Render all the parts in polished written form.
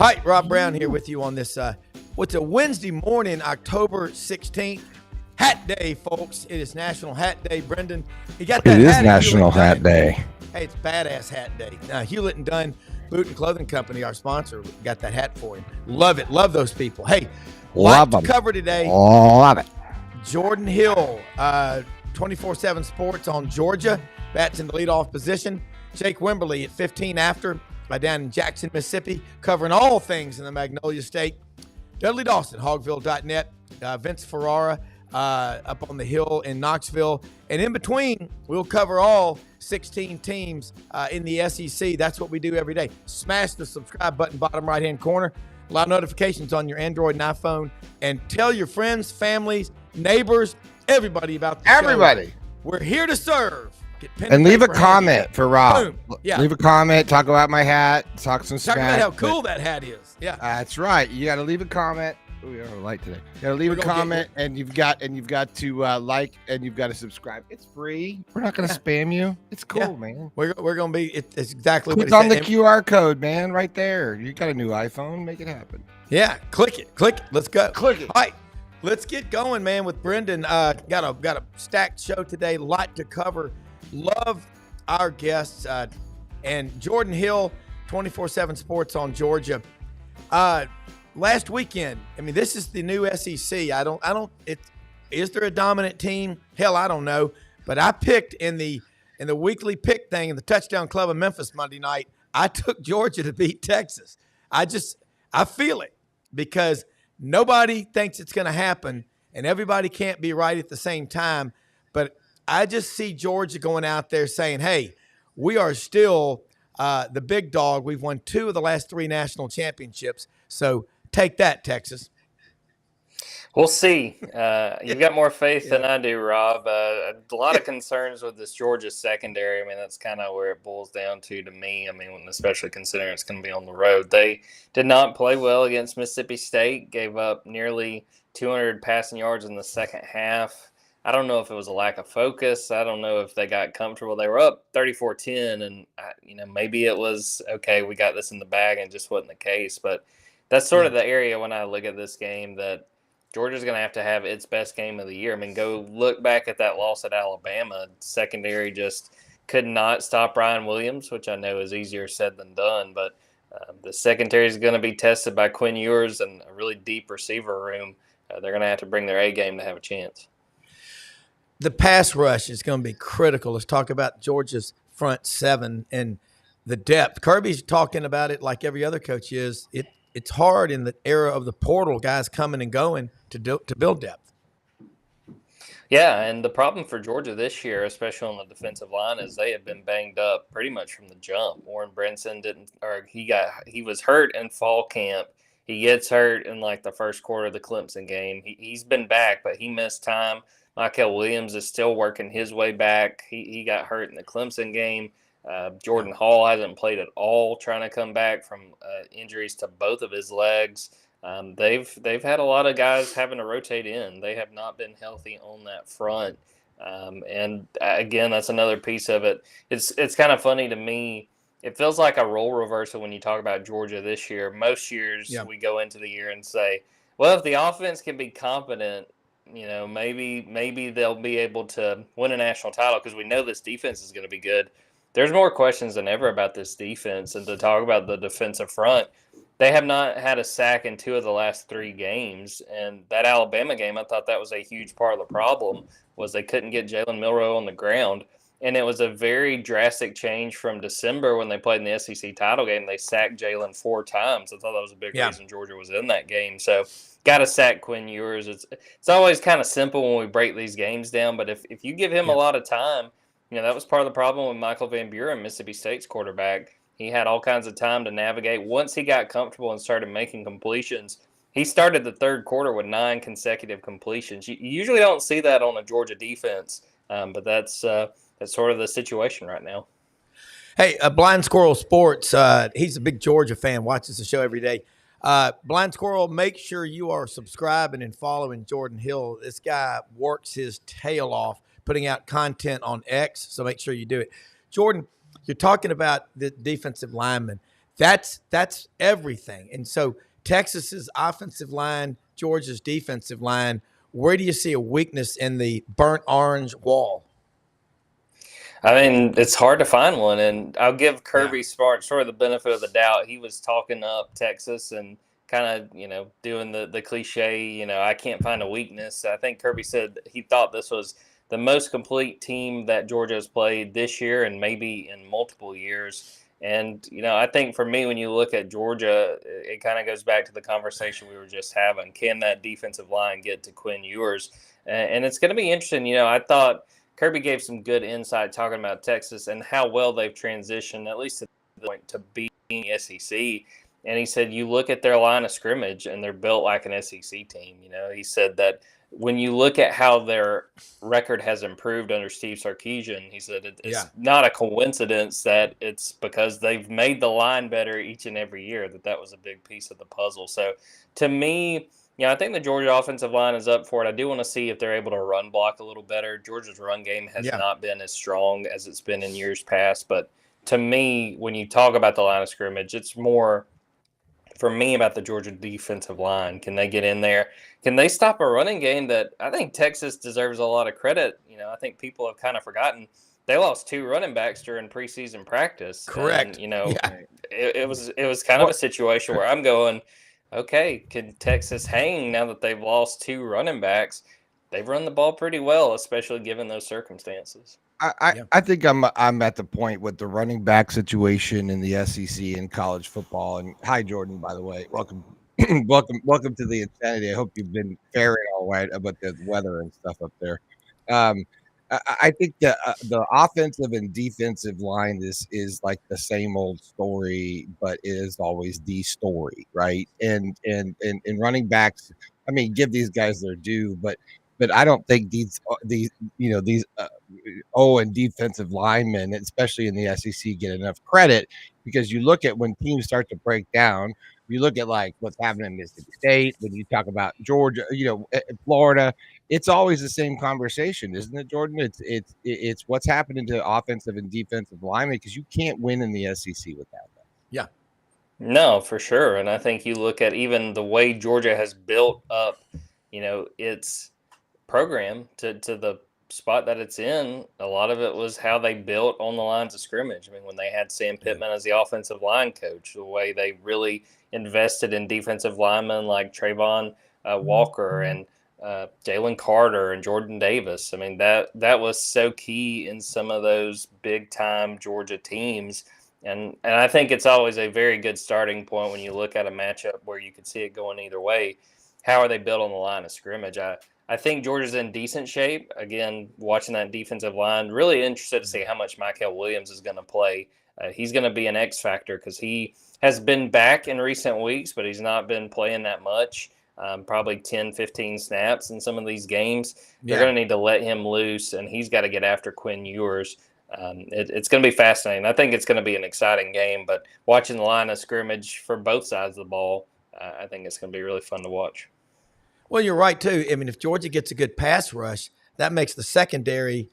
Hi, Rob Brown here with you on this, what's a Wednesday morning, October 16th. Hat Day, folks. It is National Hat Day. Brendan, you got that It is hat National Hat Day. Hey, it's badass hat day. Hewlett & Dunn Boot and Clothing Company, our sponsor, got that hat for him. Love it. Love those people. Hey, Love lot them. to cover today. Love it. Jordan Hill, 24/7 Sports on Georgia. Bats in the leadoff position. Jake Wimberly at 15 after down in Jackson, Mississippi, covering all things in the Magnolia State. Dudley Dawson, Hogville.net. Vince Ferrara up on the hill in Knoxville. And in between, we'll cover all 16 teams in the SEC. That's what we do every day. Smash the subscribe button, bottom right-hand corner. Allow notifications on your Android and iPhone. And tell your friends, families, neighbors, everybody about the show. We're here to serve. And leave a comment for Rob. Yeah. Leave a comment. Talk about my hat. Talk some smack. Talk about how cool that hat is. Yeah. That's right. You got to leave a comment. Oh, we are light today. You got to leave a comment, and you've got to like, and you've got to subscribe. It's free. We're not going to spam you. It's cool, man. We're going to be. It's exactly Click what on the QR code, man, right there. You got a new iPhone. Make it happen. Yeah. Click it. Let's go. Click it. All right. Let's get going, man. With Brendan. Got a stacked show today. A lot to cover. Love our guests and Jordan Hill, 24/7 Sports on Georgia. Last weekend, I mean, this is the new SEC. Is there a dominant team? Hell, I don't know. But I picked in the weekly pick thing in the Touchdown Club of Memphis Monday night. I took Georgia to beat Texas. I feel it because nobody thinks it's going to happen, and everybody can't be right at the same time. But I just see Georgia going out there saying, hey, we are still the big dog. We've won 2 of the last 3 national championships. So take that, Texas. We'll see. You've got more faith than I do, Rob. A lot of concerns with this Georgia secondary. I mean, that's kind of where it boils down to me. I mean, especially considering it's going to be on the road. They did not play well against Mississippi State, gave up nearly 200 passing yards in the second half. I don't know if it was a lack of focus. I don't know if they got comfortable. They were up 34-10, and maybe it was, okay, we got this in the bag, and it just wasn't the case. But that's sort of the area when I look at this game that Georgia's going to have its best game of the year. I mean, go look back at that loss at Alabama. Secondary just could not stop Ryan Williams, which I know is easier said than done. But the secondary is going to be tested by Quinn Ewers and a really deep receiver room. They're going to have to bring their A game to have a chance. The pass rush is going to be critical. Let's talk about Georgia's front 7 and the depth. Kirby's talking about it like every other coach is. It's hard in the era of the portal, guys coming and going to build depth. Yeah, and the problem for Georgia this year, especially on the defensive line, is they have been banged up pretty much from the jump. Warren Brinson he was hurt in fall camp. He gets hurt in like the first quarter of the Clemson game. He's been back, but he missed time. Michael Williams is still working his way back. He got hurt in the Clemson game. Jordan Hall hasn't played at all, trying to come back from injuries to both of his legs. They've had a lot of guys having to rotate in. They have not been healthy on that front. And again, that's another piece of it. It's kind of funny to me. It feels like a role reversal when you talk about Georgia this year. Most years we go into the year and say, well, if the offense can be competent, maybe they'll be able to win a national title because we know this defense is going to be good. There's more questions than ever about this defense. And to talk about the defensive front, they have not had a sack in 2 of the last 3 games. And that Alabama game, I thought that was a huge part of the problem, was they couldn't get Jalen Milroe on the ground. And it was a very drastic change from December when they played in the SEC title game. They sacked Jalen 4 times. I thought that was a big reason Georgia was in that game. So got to sack Quinn Ewers. It's always kind of simple when we break these games down. But if you give him a lot of time, that was part of the problem with Michael Van Buren, Mississippi State's quarterback. He had all kinds of time to navigate. Once he got comfortable and started making completions, he started the third quarter with 9 consecutive completions. You usually don't see that on a Georgia defense, but that's sort of the situation right now. Hey, Blind Squirrel Sports, he's a big Georgia fan, watches the show every day. Blind Squirrel, make sure you are subscribing and following Jordan Hill. This guy works his tail off putting out content on X, so make sure you do it. Jordan, you're talking about the defensive linemen. That's everything. And so Texas's offensive line, Georgia's defensive line, where do you see a weakness in the burnt orange wall? I mean, it's hard to find one, and I'll give Kirby Yeah. Smart sort of the benefit of the doubt. He was talking up Texas and kind of, doing the cliche, I can't find a weakness. I think Kirby said he thought this was the most complete team that Georgia has played this year and maybe in multiple years. And, I think for me, when you look at Georgia, it kind of goes back to the conversation we were just having. Can that defensive line get to Quinn Ewers? And it's going to be interesting. I thought Kirby gave some good insight talking about Texas and how well they've transitioned, at least to the point, to being SEC. And he said, you look at their line of scrimmage and they're built like an SEC team. He said that when you look at how their record has improved under Steve Sarkisian, he said it's not a coincidence that it's because they've made the line better each and every year, that was a big piece of the puzzle. So to me, I think the Georgia offensive line is up for it. I do want to see if they're able to run block a little better. Georgia's run game has not been as strong as it's been in years past. But to me, when you talk about the line of scrimmage, it's more for me about the Georgia defensive line. Can they get in there? Can they stop a running game that I think Texas deserves a lot of credit? I think people have kind of forgotten. They lost 2 running backs during preseason practice. Correct. And, it was kind of a situation where I'm going, okay, can Texas hang now that they've lost 2 running backs? They've run the ball pretty well, especially given those circumstances. I think I'm at the point with the running back situation in the SEC in college football. And hi, Jordan, by the way, welcome, welcome to the Insanity. I hope you've been faring all right about the weather and stuff up there. I think the offensive and defensive line is like the same old story, but it is always the story, right? And running backs, I mean, give these guys their due, but I don't think these and defensive linemen, especially in the SEC, get enough credit, because you look at when teams start to break down. You look at like what's happening in Mississippi State. When you talk about Georgia, Florida, it's always the same conversation, isn't it, Jordan? It's what's happening to offensive and defensive linemen, because you can't win in the SEC without that. Yeah. No, for sure. And I think you look at even the way Georgia has built up, its program to the spot that it's in. A lot of it was how they built on the lines of scrimmage. I mean, when they had Sam Pittman as the offensive line coach, the way they really invested in defensive linemen like Trayvon Walker and Jalen Carter and Jordan Davis. I mean, that was so key in some of those big time Georgia teams. And I think it's always a very good starting point when you look at a matchup where you can see it going either way. How are they built on the line of scrimmage? I think Georgia's in decent shape. Again, watching that defensive line, really interested to see how much Michael Williams is going to play. He's going to be an X factor because he has been back in recent weeks, but he's not been playing that much, probably 10, 15 snaps in some of these games. They're going to need to let him loose, and he's got to get after Quinn Ewers. It's going to be fascinating. I think it's going to be an exciting game, but watching the line of scrimmage for both sides of the ball, I think it's going to be really fun to watch. Well, you're right, too. I mean, if Georgia gets a good pass rush, that makes the secondary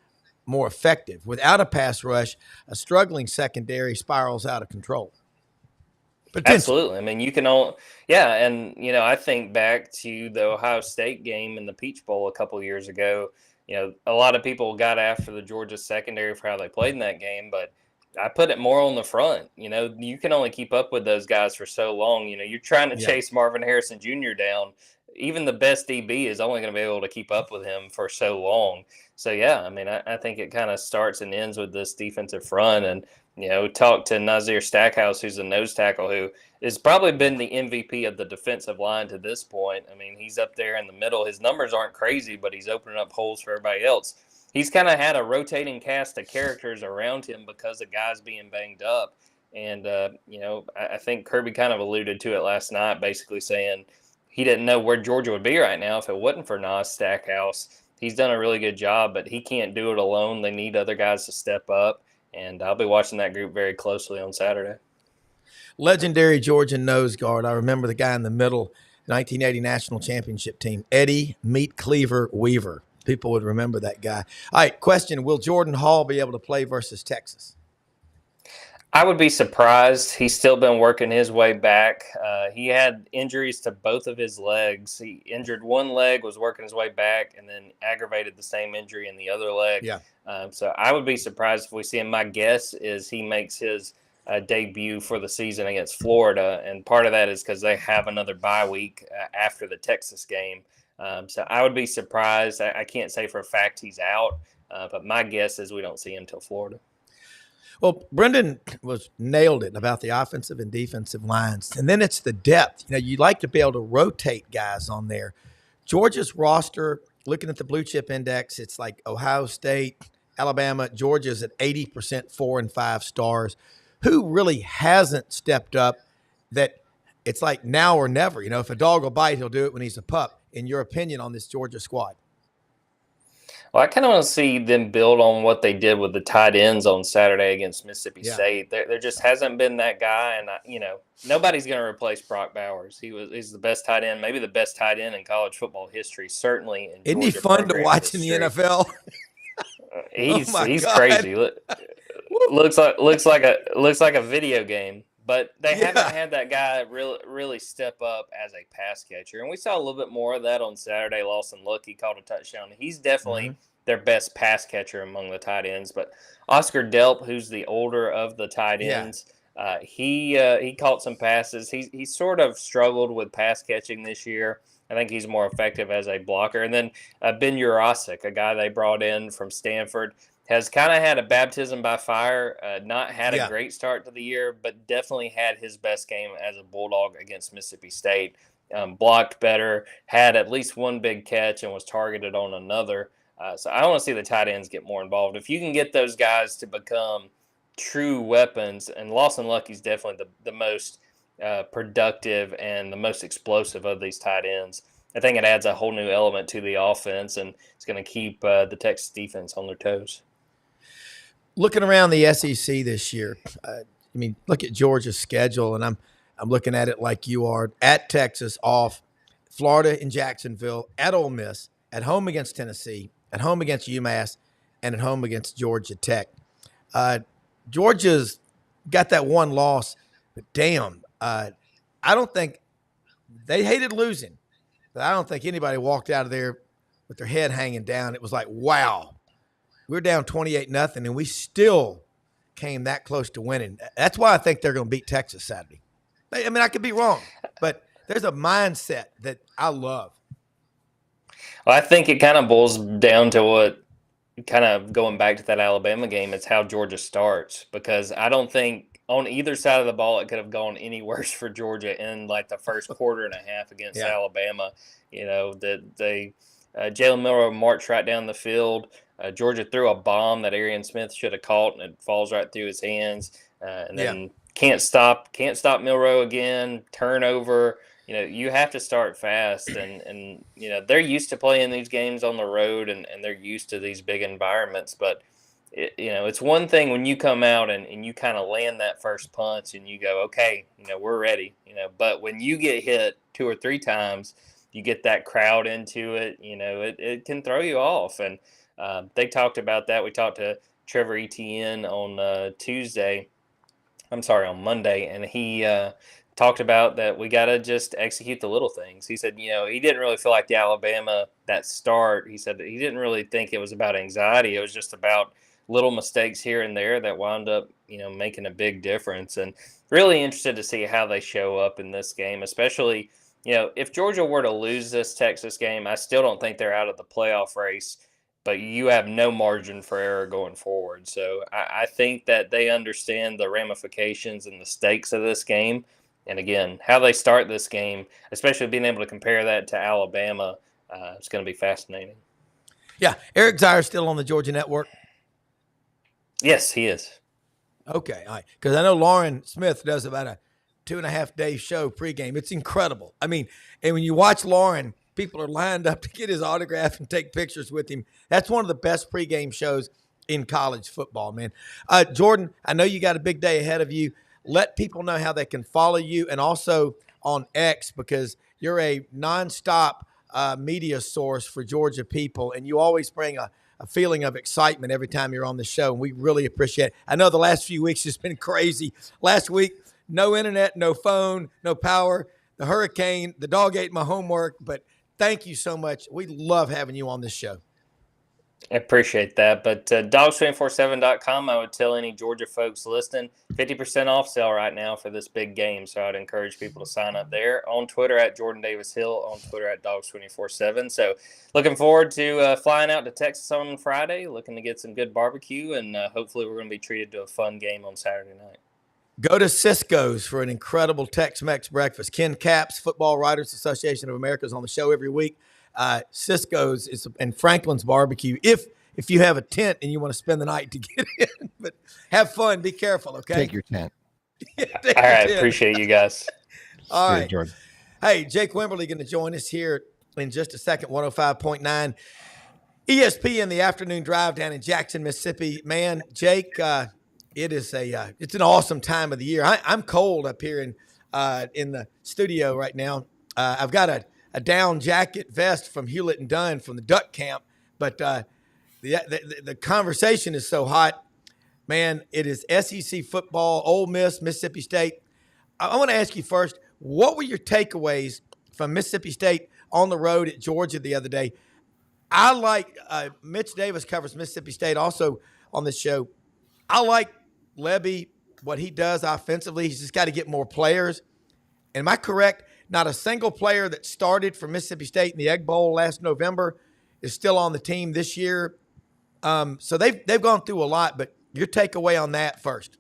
more effective. Without a pass rush, a struggling secondary spirals out of control. Absolutely. I mean, you can all, and, I think back to the Ohio State game in the Peach Bowl a couple years ago. A lot of people got after the Georgia secondary for how they played in that game, but I put it more on the front. You can only keep up with those guys for so long. You're trying to chase Marvin Harrison Jr. down. Even the best DB is only going to be able to keep up with him for so long. So, I mean, I think it kind of starts and ends with this defensive front. And, talk to Nazir Stackhouse, who's a nose tackle, who has probably been the MVP of the defensive line to this point. I mean, he's up there in the middle. His numbers aren't crazy, but he's opening up holes for everybody else. He's kind of had a rotating cast of characters around him because of guys being banged up. And, I think Kirby kind of alluded to it last night, basically saying he didn't know where Georgia would be right now if it wasn't for Nas Stackhouse. He's done a really good job, but he can't do it alone. They need other guys to step up, and I'll be watching that group very closely on Saturday. Legendary Georgia nose guard. I remember the guy in the middle, 1980 national championship team, Eddie Meat Cleaver Weaver. People would remember that guy. All right, question, will Jordan Hall be able to play versus Texas? I would be surprised. He's still been working his way back. He had injuries to both of his legs. He injured one leg, was working his way back, and then aggravated the same injury in the other leg. Yeah. So I would be surprised if we see him. My guess is he makes his debut for the season against Florida, and part of that is because they have another bye week after the Texas game. So I would be surprised. I can't say for a fact he's out, but my guess is we don't see him till Florida. Well, Brendan nailed it about the offensive and defensive lines. And then it's the depth. You like to be able to rotate guys on there. Georgia's roster, looking at the blue chip index, it's like Ohio State, Alabama, Georgia's at 80% 4 and 5 stars. Who really hasn't stepped up that it's like now or never? If a dog will bite, he'll do it when he's a pup. In your opinion on this Georgia squad? Well, I kind of want to see them build on what they did with the tight ends on Saturday against Mississippi State. There just hasn't been that guy, and nobody's going to replace Brock Bowers. He's the best tight end, maybe the best tight end in college football history, certainly in Isn't he fun to watch in the NFL? He's crazy. Looks like a video game. But they haven't had that guy really step up as a pass catcher. And we saw a little bit more of that on Saturday. Lawson Lucky caught a touchdown. He's definitely their best pass catcher among the tight ends. But Oscar Delp, who's the older of the tight ends, he caught some passes. He sort of struggled with pass catching this year. I think he's more effective as a blocker. And then Ben Urasic, a guy they brought in from Stanford, has kind of had a baptism by fire, not had a great start to the year, but definitely had his best game as a Bulldog against Mississippi State. Blocked better, had at least one big catch, and was targeted on another. So I want to see the tight ends get more involved. If you can get those guys to become true weapons, and Lawson Lucky's definitely the most productive and the most explosive of these tight ends, I think it adds a whole new element to the offense, and it's going to keep the Texas defense on their toes. Looking around the SEC this year, look at Georgia's schedule, and I'm looking at it like you are. At Texas, off. Florida in Jacksonville, at Ole Miss, at home against Tennessee, at home against UMass, and at home against Georgia Tech. Georgia's got that one loss, but damn, I don't think they hated losing, but I don't think anybody walked out of there with their head hanging down. It was like, wow. We're down 28-0, and we still came that close to winning. That's why I think they're going to beat Texas Saturday. I could be wrong, but there's a mindset that I love. Well, I think it kind of boils down to what, kind of going back to that Alabama game, it's how Georgia starts, because I don't think on either side of the ball it could have gone any worse for Georgia in like the first quarter and a half against Alabama. Jalen Milroe marched right down the field. Georgia threw a bomb that Arian Smith should have caught, and it falls right through his hands. And then can't stop Milroe again. Turnover. You have to start fast, and they're used to playing these games on the road, and they're used to these big environments. But it's one thing when you come out and you kind of land that first punch and you go, okay, we're ready. But when you get hit 2 or 3 times, you get that crowd into it. It can throw you off. And they talked about that. We talked to Trevor Etienne on Monday, and he talked about that we got to just execute the little things. He said, he didn't really feel like the Alabama, that start, he said that he didn't really think it was about anxiety. It was just about little mistakes here and there that wound up, making a big difference. And really interested to see how they show up in this game, especially, if Georgia were to lose this Texas game, I still don't think they're out of the playoff race, but you have no margin for error going forward. So I think that they understand the ramifications and the stakes of this game. And again, how they start this game, especially being able to compare that to Alabama, it's going to be fascinating. Yeah. Eric Zier's still on the Georgia Network? Yes, he is. Okay. All right. Because I know Lauren Smith does about a 2.5-day show pregame. It's incredible. And when you watch Lauren, people are lined up to get his autograph and take pictures with him. That's one of the best pregame shows in college football, man. Jordan, I know you got a big day ahead of you. Let people know how they can follow you, and also on X, because you're a nonstop media source for Georgia people, and you always bring a feeling of excitement every time you're on the show, and we really appreciate it. I know the last few weeks has been crazy. Last week, no internet, no phone, no power, the hurricane, the dog ate my homework, but thank you so much. We love having you on this show. I appreciate that. But dogs247.com, I would tell any Georgia folks listening, 50% off sale right now for this big game. So I'd encourage people to sign up there. On Twitter at Jordan Davis Hill, on Twitter at dogs247. So looking forward to flying out to Texas on Friday, looking to get some good barbecue, and hopefully we're going to be treated to a fun game on Saturday night. Go to Cisco's for an incredible Tex-Mex breakfast. Ken Capps, Football Writers Association of America, is on the show every week. Cisco's and Franklin's Barbecue. If you have a tent and you want to spend the night to get in, but have fun, be careful, okay? Take your tent. All right, appreciate you guys. All right, Jordan. Hey, Jake Wimberly going to join us here in just a second. 105.9 ESPN, the afternoon drive down in Jackson, Mississippi. Man, Jake, it's an awesome time of the year. I'm cold up here in the studio right now. I've got a down jacket vest from Hewlett and Dunn from the duck camp, but the conversation is so hot, man. It is SEC football, Ole Miss, Mississippi State. I want to ask you first, what were your takeaways from Mississippi State on the road at Georgia the other day? I like Mitch Davis covers Mississippi State also on this show. I like Lebby, what he does offensively. He's just got to get more players. Am I correct? Not a single player that started for Mississippi State in the Egg Bowl last November is still on the team this year. So they've gone through a lot, but your takeaway on that first.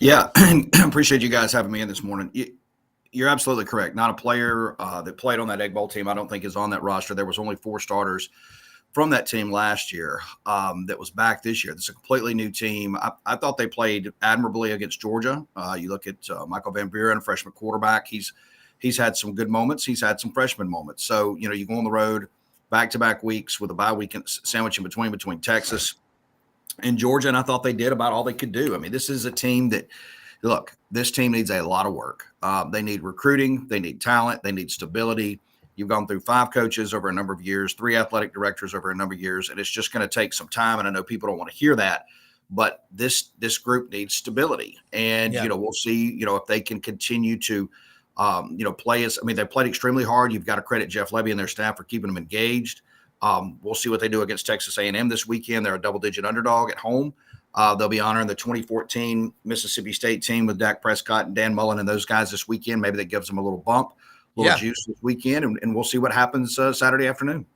Yeah, and appreciate you guys having me in this morning. You're absolutely correct. Not a player that played on that Egg Bowl team I don't think is on that roster. There was only 4 starters from that team last year that was back this year. This is a completely new team. I thought they played admirably against Georgia. You look at Michael Van Buren, a freshman quarterback. He's had some good moments. He's had some freshman moments. So, you go on the road back-to-back weeks with a bye weekend sandwich in between Texas and Georgia, and I thought they did about all they could do. I mean, this is a team that, look, this team needs a lot of work. They need recruiting. They need talent. They need stability. You've gone through 5 coaches over a number of years, 3 athletic directors over a number of years, and it's just going to take some time, and I know people don't want to hear that, but this group needs stability. And, we'll see, if they can continue to play as, they played extremely hard. You've got to credit Jeff Lebby and their staff for keeping them engaged. We'll see what they do against Texas A&M this weekend. They're a double-digit underdog at home. They'll be honoring the 2014 Mississippi State team with Dak Prescott and Dan Mullen and those guys this weekend. Maybe that gives them a little bump, a little juice this weekend, and we'll see what happens Saturday afternoon.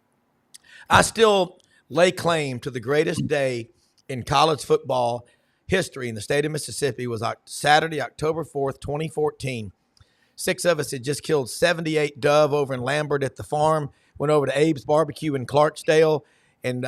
I still lay claim to the greatest day in college football history in the state of Mississippi was Saturday, October 4th, 2014. 6 of us had just killed 78 dove over in Lambert at the farm, went over to Abe's Barbecue in Clarksdale, and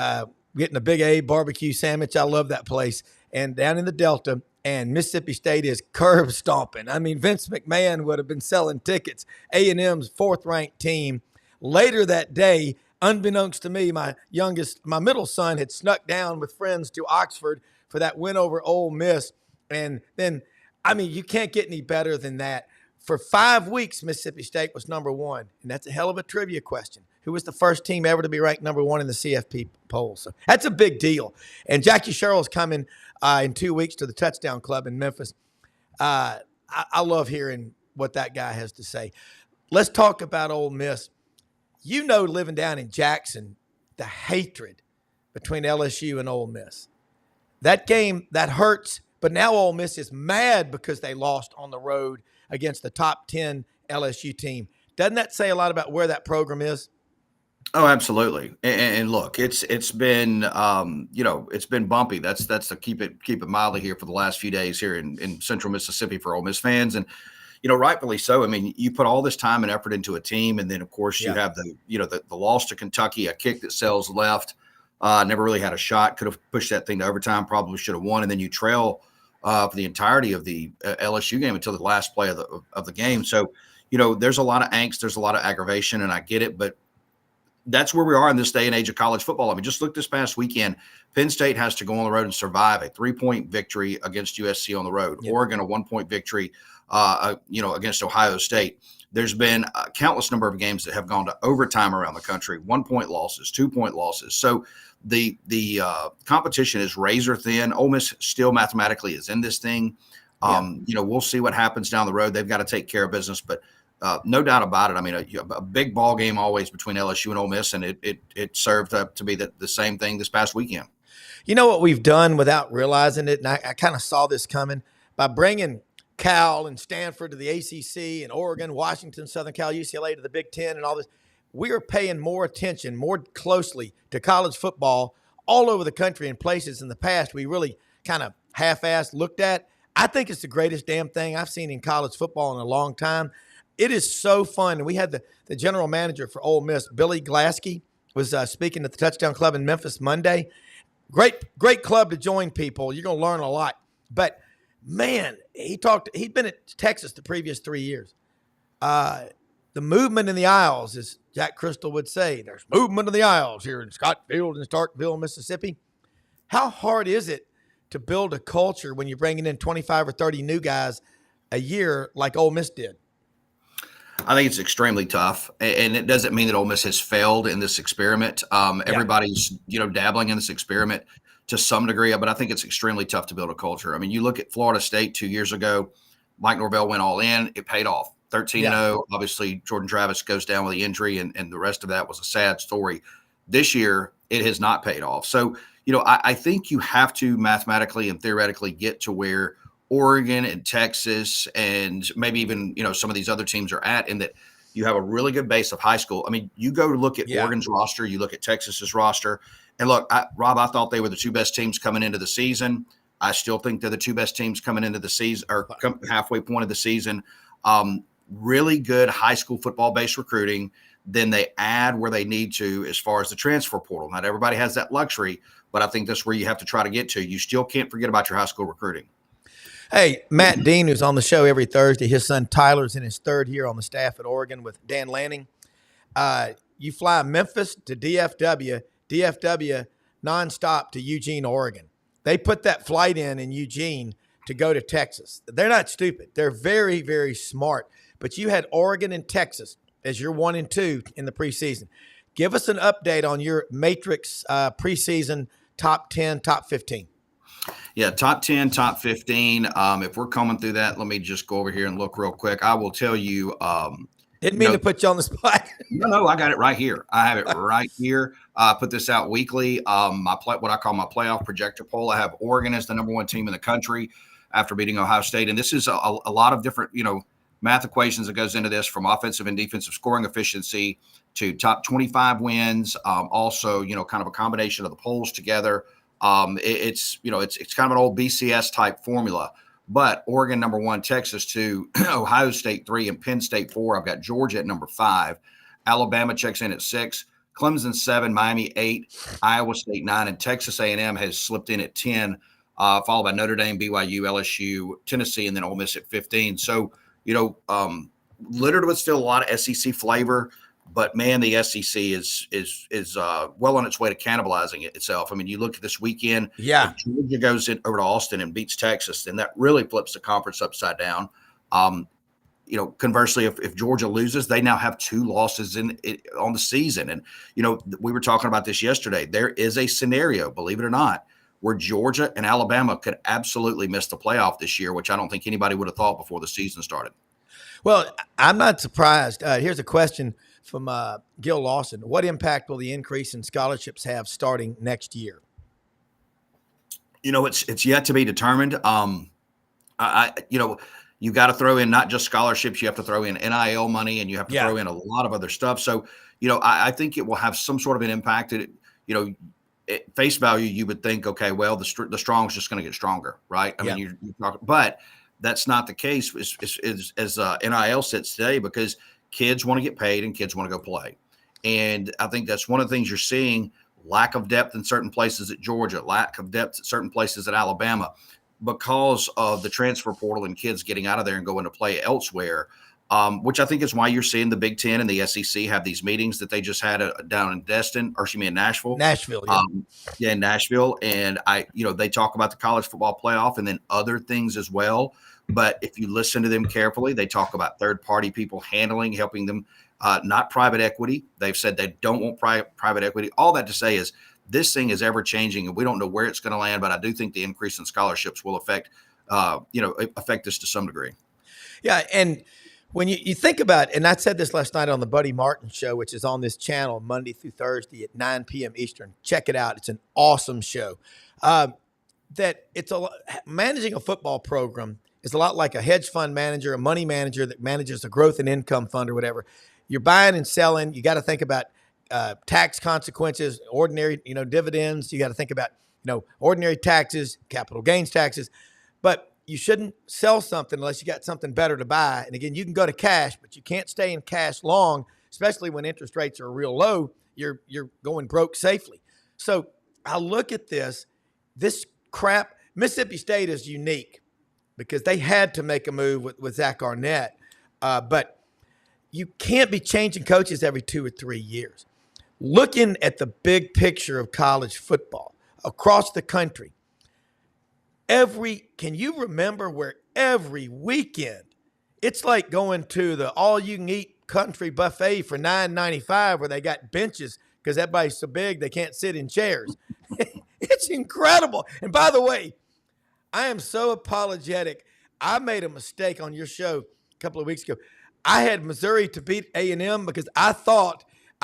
getting a Big Abe barbecue sandwich. I love that place. And down in the Delta, and Mississippi State is curb stomping. Vince McMahon would have been selling tickets. A&M's 4th-ranked team. Later that day, unbeknownst to me, my middle son had snuck down with friends to Oxford for that win over Ole Miss. And then, you can't get any better than that. For 5 weeks, Mississippi State was number 1, and that's a hell of a trivia question. Who was the first team ever to be ranked number 1 in the CFP poll? So that's a big deal. And Jackie Sherrill's coming in 2 weeks to the Touchdown Club in Memphis. I love hearing what that guy has to say. Let's talk about Ole Miss. Living down in Jackson, the hatred between LSU and Ole Miss. That game, that hurts, but now Ole Miss is mad because they lost on the road against the top 10 LSU team. Doesn't that say a lot about where that program is? Oh, absolutely. And look, it's been it's been bumpy. That's to keep it mildly here for the last few days here in Central Mississippi for Ole Miss fans, and rightfully so. You put all this time and effort into a team, and then of course you have the loss to Kentucky, a kick that sells left, never really had a shot, could have pushed that thing to overtime, probably should have won, and then you trail for the entirety of the LSU game until the last play of the game. So there's a lot of angst, there's a lot of aggravation, and I get it, but that's where we are in this day and age of college football. Just look this past weekend. Penn State has to go on the road and survive a 3-point victory against USC on the road. Yep. Oregon, a 1-point victory, against Ohio State. There's been a countless number of games that have gone to overtime around the country, 1-point losses, 2-point losses. So the competition is razor thin. Ole Miss still mathematically is in this thing. We'll see what happens down the road. They've got to take care of business, but no doubt about it. I mean, a big ball game always between LSU and Ole Miss, and it served up to be the same thing this past weekend. You know what we've done without realizing it, and I kind of saw this coming by bringing Cal and Stanford to the ACC and Oregon, Washington, Southern Cal, UCLA to the Big Ten and all this. We are paying more attention, more closely to college football all over the country in places in the past we really kind of half-assed looked at. I think it's the greatest damn thing I've seen in college football in a long time. It is so fun. And we had the general manager for Ole Miss, Billy Glaske, was speaking at the Touchdown Club in Memphis Monday. Great club to join, people. You're going to learn a lot. But, man, he'd been at Texas the previous 3 years. The movement in the aisles, as Jack Crystal would say, there's movement in the aisles here in Scottsfield and Starkville, Mississippi. How hard is it to build a culture when you're bringing in 25 or 30 new guys a year like Ole Miss did? I think it's extremely tough, and it doesn't mean that Ole Miss has failed in this experiment. Everybody's, dabbling in this experiment to some degree, but I think it's extremely tough to build a culture. I mean, you look at Florida State 2 years ago, Mike Norvell went all in. It paid off. 13-0. Obviously, Jordan Travis goes down with the injury, and the rest of that was a sad story. This year, it has not paid off. So, I think you have to mathematically and theoretically get to where Oregon and Texas and maybe even, some of these other teams are at, and that you have a really good base of high school. I mean, you go look at Oregon's roster, you look at Texas's roster, and look, Rob, I thought they were the two best teams coming into the season. I still think they're the two best teams coming into the season or halfway point of the season. Really good high school football-based recruiting. Then they add where they need to as far as the transfer portal. Not everybody has that luxury, but I think that's where you have to try to get to. You still can't forget about your high school recruiting. Hey, Matt Dean, who's on the show every Thursday, his son Tyler's in his third year on the staff at Oregon with Dan Lanning. You fly Memphis to DFW nonstop to Eugene, Oregon. They put that flight in Eugene to go to Texas. They're not stupid. They're very, very smart. But you had Oregon and Texas as your 1 and 2 in the preseason. Give us an update on your Matrix preseason top 10, top 15. Yeah, top 10, top 15. If we're coming through that, let me just go over here and look real quick. I will tell you. Didn't mean to put you on the spot. No, I got it right here. I have it right here. I put this out weekly. What I call my playoff projector poll. I have Oregon as the number 1 team in the country after beating Ohio State. And this is a lot of different, math equations that goes into this, from offensive and defensive scoring efficiency to top 25 wins. Also, kind of a combination of the polls together. It's kind of an old BCS type formula, but Oregon number 1, Texas 2, Ohio State 3, and Penn State 4. I've got Georgia at number 5. Alabama checks in at 6, Clemson 7, Miami 8, Iowa State 9, and Texas A&M has slipped in at 10, followed by Notre Dame, BYU, LSU, Tennessee, and then Ole Miss at 15. So, littered with still a lot of SEC flavor, but man, the SEC is well on its way to cannibalizing itself. I mean, you look at this weekend. Yeah, if Georgia goes over to Austin and beats Texas, then that really flips the conference upside down. Conversely, if Georgia loses, they now have 2 losses on the season. And we were talking about this yesterday. There is a scenario, believe it or not, where Georgia and Alabama could absolutely miss the playoff this year, which I don't think anybody would have thought before the season started. Well, I'm not surprised. Here's a question from Gil Lawson. What impact will the increase in scholarships have starting next year? It's yet to be determined. You got to throw in not just scholarships. You have to throw in NIL money, and you have to throw in a lot of other stuff. So, I think it will have some sort of an impact. At face value, you would think, okay, well, the strong is just going to get stronger, right? I mean, you're talking, but that's not the case as NIL sits today, because kids want to get paid and kids want to go play. And I think that's one of the things you're seeing: lack of depth in certain places at Georgia, lack of depth at certain places at Alabama, because of the transfer portal and kids getting out of there and going to play elsewhere. Which I think is why you're seeing the Big Ten and the SEC have these meetings that they just had down in Nashville. In Nashville. And they talk about the college football playoff and then other things as well. But if you listen to them carefully, they talk about third-party people helping them, not private equity. They've said they don't want private equity. All that to say is this thing is ever changing, and we don't know where it's going to land. But I do think the increase in scholarships will affect this to some degree. Yeah, and when you think about, and I said this last night on the Buddy Martin show, which is on this channel Monday through Thursday at 9 p.m. Eastern. Check it out. It's an awesome show. That managing a football program is a lot like a hedge fund manager, a money manager that manages a growth and income fund or whatever. You're buying and selling. You got to think about tax consequences, ordinary, dividends. You got to think about, ordinary taxes, capital gains taxes. But you shouldn't sell something unless you got something better to buy. And again, you can go to cash, but you can't stay in cash long, especially when interest rates are real low. You're going broke safely. So I look at this crap. Mississippi State is unique because they had to make a move with Zach Arnett. But you can't be changing coaches every 2 or 3 years. Looking at the big picture of college football across the country, can you remember where every weekend it's like going to the all-you-can-eat country buffet for $9.95 where they got benches because everybody's so big they can't sit in chairs? It's incredible. And by the way, I am so apologetic. I made a mistake on your show a couple of weeks ago. I had Missouri to beat A&M because I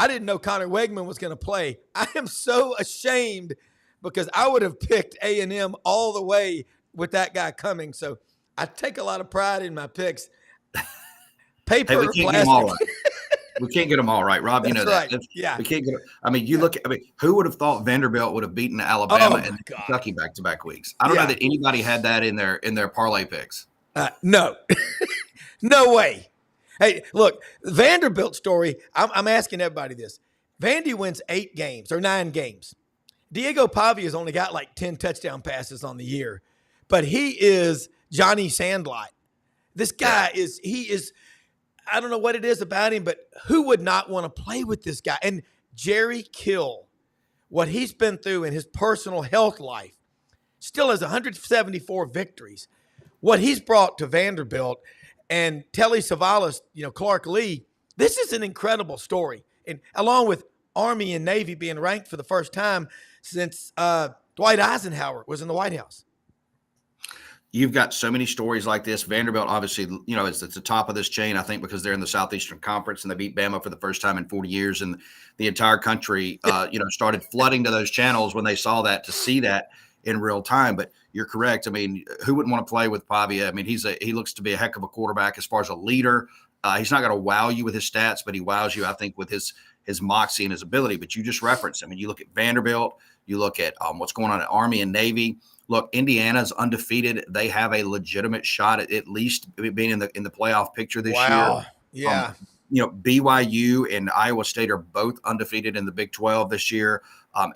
didn't know Connor Wegman was going to play. I am so ashamed because I would have picked A&M all the way with that guy coming. So I take a lot of pride in my picks. Paper, hey, we can't get them all right. We can't get them all right, Rob. You know that. Right. Yeah. We can't get. Who would have thought Vanderbilt would have beaten Alabama and Kentucky back-to-back weeks? I don't know that anybody had that in their parlay picks. No, no way. Hey, look, Vanderbilt story. I'm asking everybody this. Vandy wins 8 games or 9 games. Diego Pavia's only got like 10 touchdown passes on the year, but he is Johnny Sandlot. This guy is I don't know what it is about him, but who would not want to play with this guy? And Jerry Kill, what he's been through in his personal health life, still has 174 victories. What he's brought to Vanderbilt and Telly Savalas, Clark Lee, this is an incredible story. And along with Army and Navy being ranked for the first time since Dwight Eisenhower was in the White House. You've got so many stories like this. Vanderbilt, obviously, is at the top of this chain, I think, because they're in the Southeastern Conference and they beat Bama for the first time in 40 years. And the entire country, started flooding to those channels when they saw that, to see that in real time. But you're correct. I mean, who wouldn't want to play with Pavia? I mean, he looks to be a heck of a quarterback as far as a leader. He's not going to wow you with his stats, but he wows you, I think, with his moxie and his ability. But you just referenced, I mean, you look at Vanderbilt, you look at what's going on at Army and Navy. Look, Indiana's undefeated. They have a legitimate shot at least being in the playoff picture this year. Yeah. BYU and Iowa State are both undefeated in the Big 12 this year.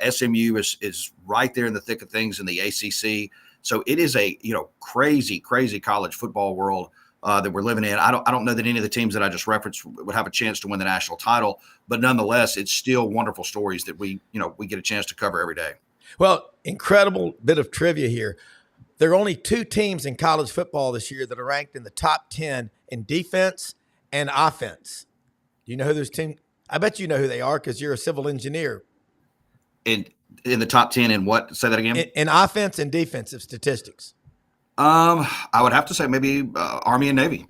SMU is right there in the thick of things in the ACC. So it is a crazy college football world that we're living in. I don't know that any of the teams that I just referenced would have a chance to win the national title, but nonetheless, it's still wonderful stories that we get a chance to cover every day. Well, incredible bit of trivia here. There are only 2 teams in college football this year that are ranked in the top 10 in defense and offense. Do you know who those teams? I bet you know who they are because you're a civil engineer. In the top 10 in what? Say that again. In offense and defensive statistics. I would have to say maybe Army and Navy.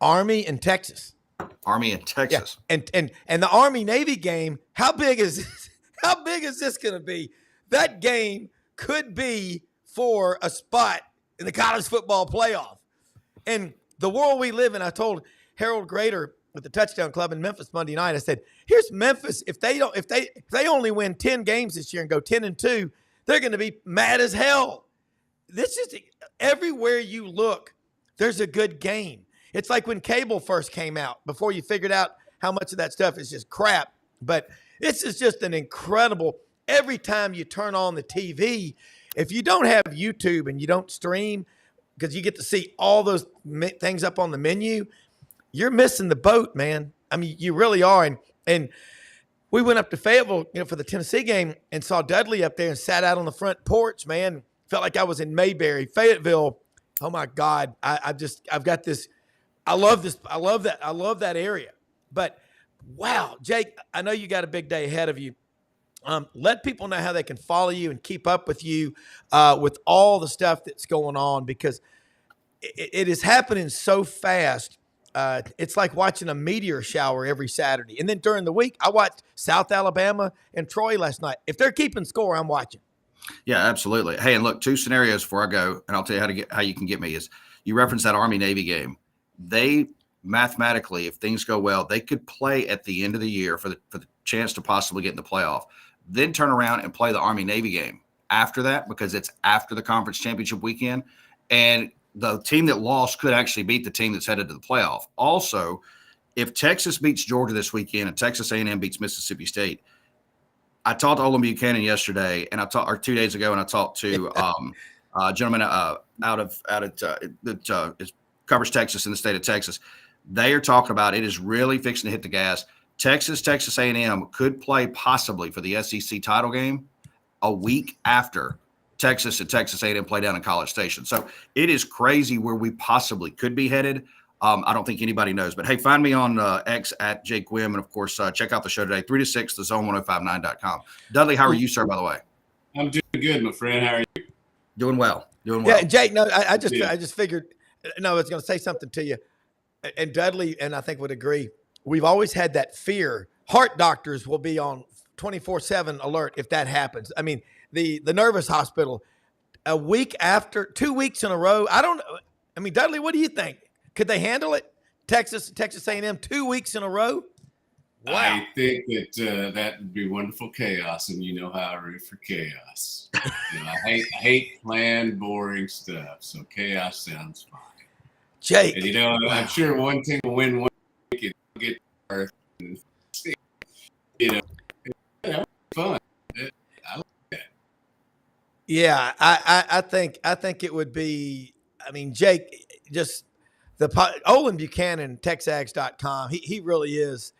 Army and Texas. Army and Texas. Yeah. And the Army Navy game. How big is this going to be? That game could be for a spot in the college football playoff. And the world we live in, I told Harold Grader with the Touchdown Club in Memphis Monday night, I said, here's Memphis. If they only win 10 games this year and go 10-2, they're going to be mad as hell. This is everywhere you look, there's a good game. It's like when cable first came out, before you figured out how much of that stuff is just crap. But this is just an incredible. Every time you turn on the TV, if you don't have YouTube and you don't stream, because you get to see all those things up on the menu, you're missing the boat, man. I mean, you really are. And we went up to Fayetteville, for the Tennessee game and saw Dudley up there and sat out on the front porch, man. Felt like I was in Mayberry. Fayetteville, oh my God. I've got this. I love this. I love that. I love that area. But wow, Jake, I know you got a big day ahead of you Let people know how they can follow you and keep up with you with all the stuff that's going on, because it is happening so fast. It's like watching a meteor shower every Saturday. And then during the week, I watched South Alabama and Troy last night. If they're keeping score, I'm watching. Yeah, absolutely. Hey, and look, 2 scenarios before I go, and I'll tell you how you can get me is you reference that Army-Navy game. They mathematically, if things go well, they could play at the end of the year for the chance to possibly get in the playoff, then turn around and play the Army-Navy game after that, because it's after the conference championship weekend. And the team that lost could actually beat the team that's headed to the playoff. Also, if Texas beats Georgia this weekend and Texas A&M beats Mississippi State, I talked to Olin Buchanan yesterday, and 2 days ago, and I talked to a gentleman that covers Texas in the state of Texas. They are talking about it is really fixing to hit the gas. Texas A&M could play possibly for the SEC title game a week after Texas and Texas A&M play down in College Station. So it is crazy where we possibly could be headed. I don't think anybody knows. But, hey, find me on X at Jake Wim. And, of course, check out the show today, 3 to 6, thezone1059.com. Dudley, how are you, sir, by the way? I'm doing good, my friend. How are you? Doing well. Yeah, Jake, no, I just figured – no, I was going to say something to you. And Dudley and I think would agree. We've always had that fear. Heart doctors will be on 24/7 alert if that happens. I mean, the nervous hospital, a week after, 2 weeks in a row. I don't know. I mean, Dudley, what do you think? Could they handle it? Texas A&M 2 weeks in a row? Wow. I think that that would be wonderful chaos, and you know how I root for chaos. I hate planned, boring stuff, so chaos sounds fine. Jake. And, I'm sure one team will win one week and get Earth. And, fun. I like that. Yeah, I think it would be. I mean, Jake, just Olin Buchanan, TexAgs.com. He really is,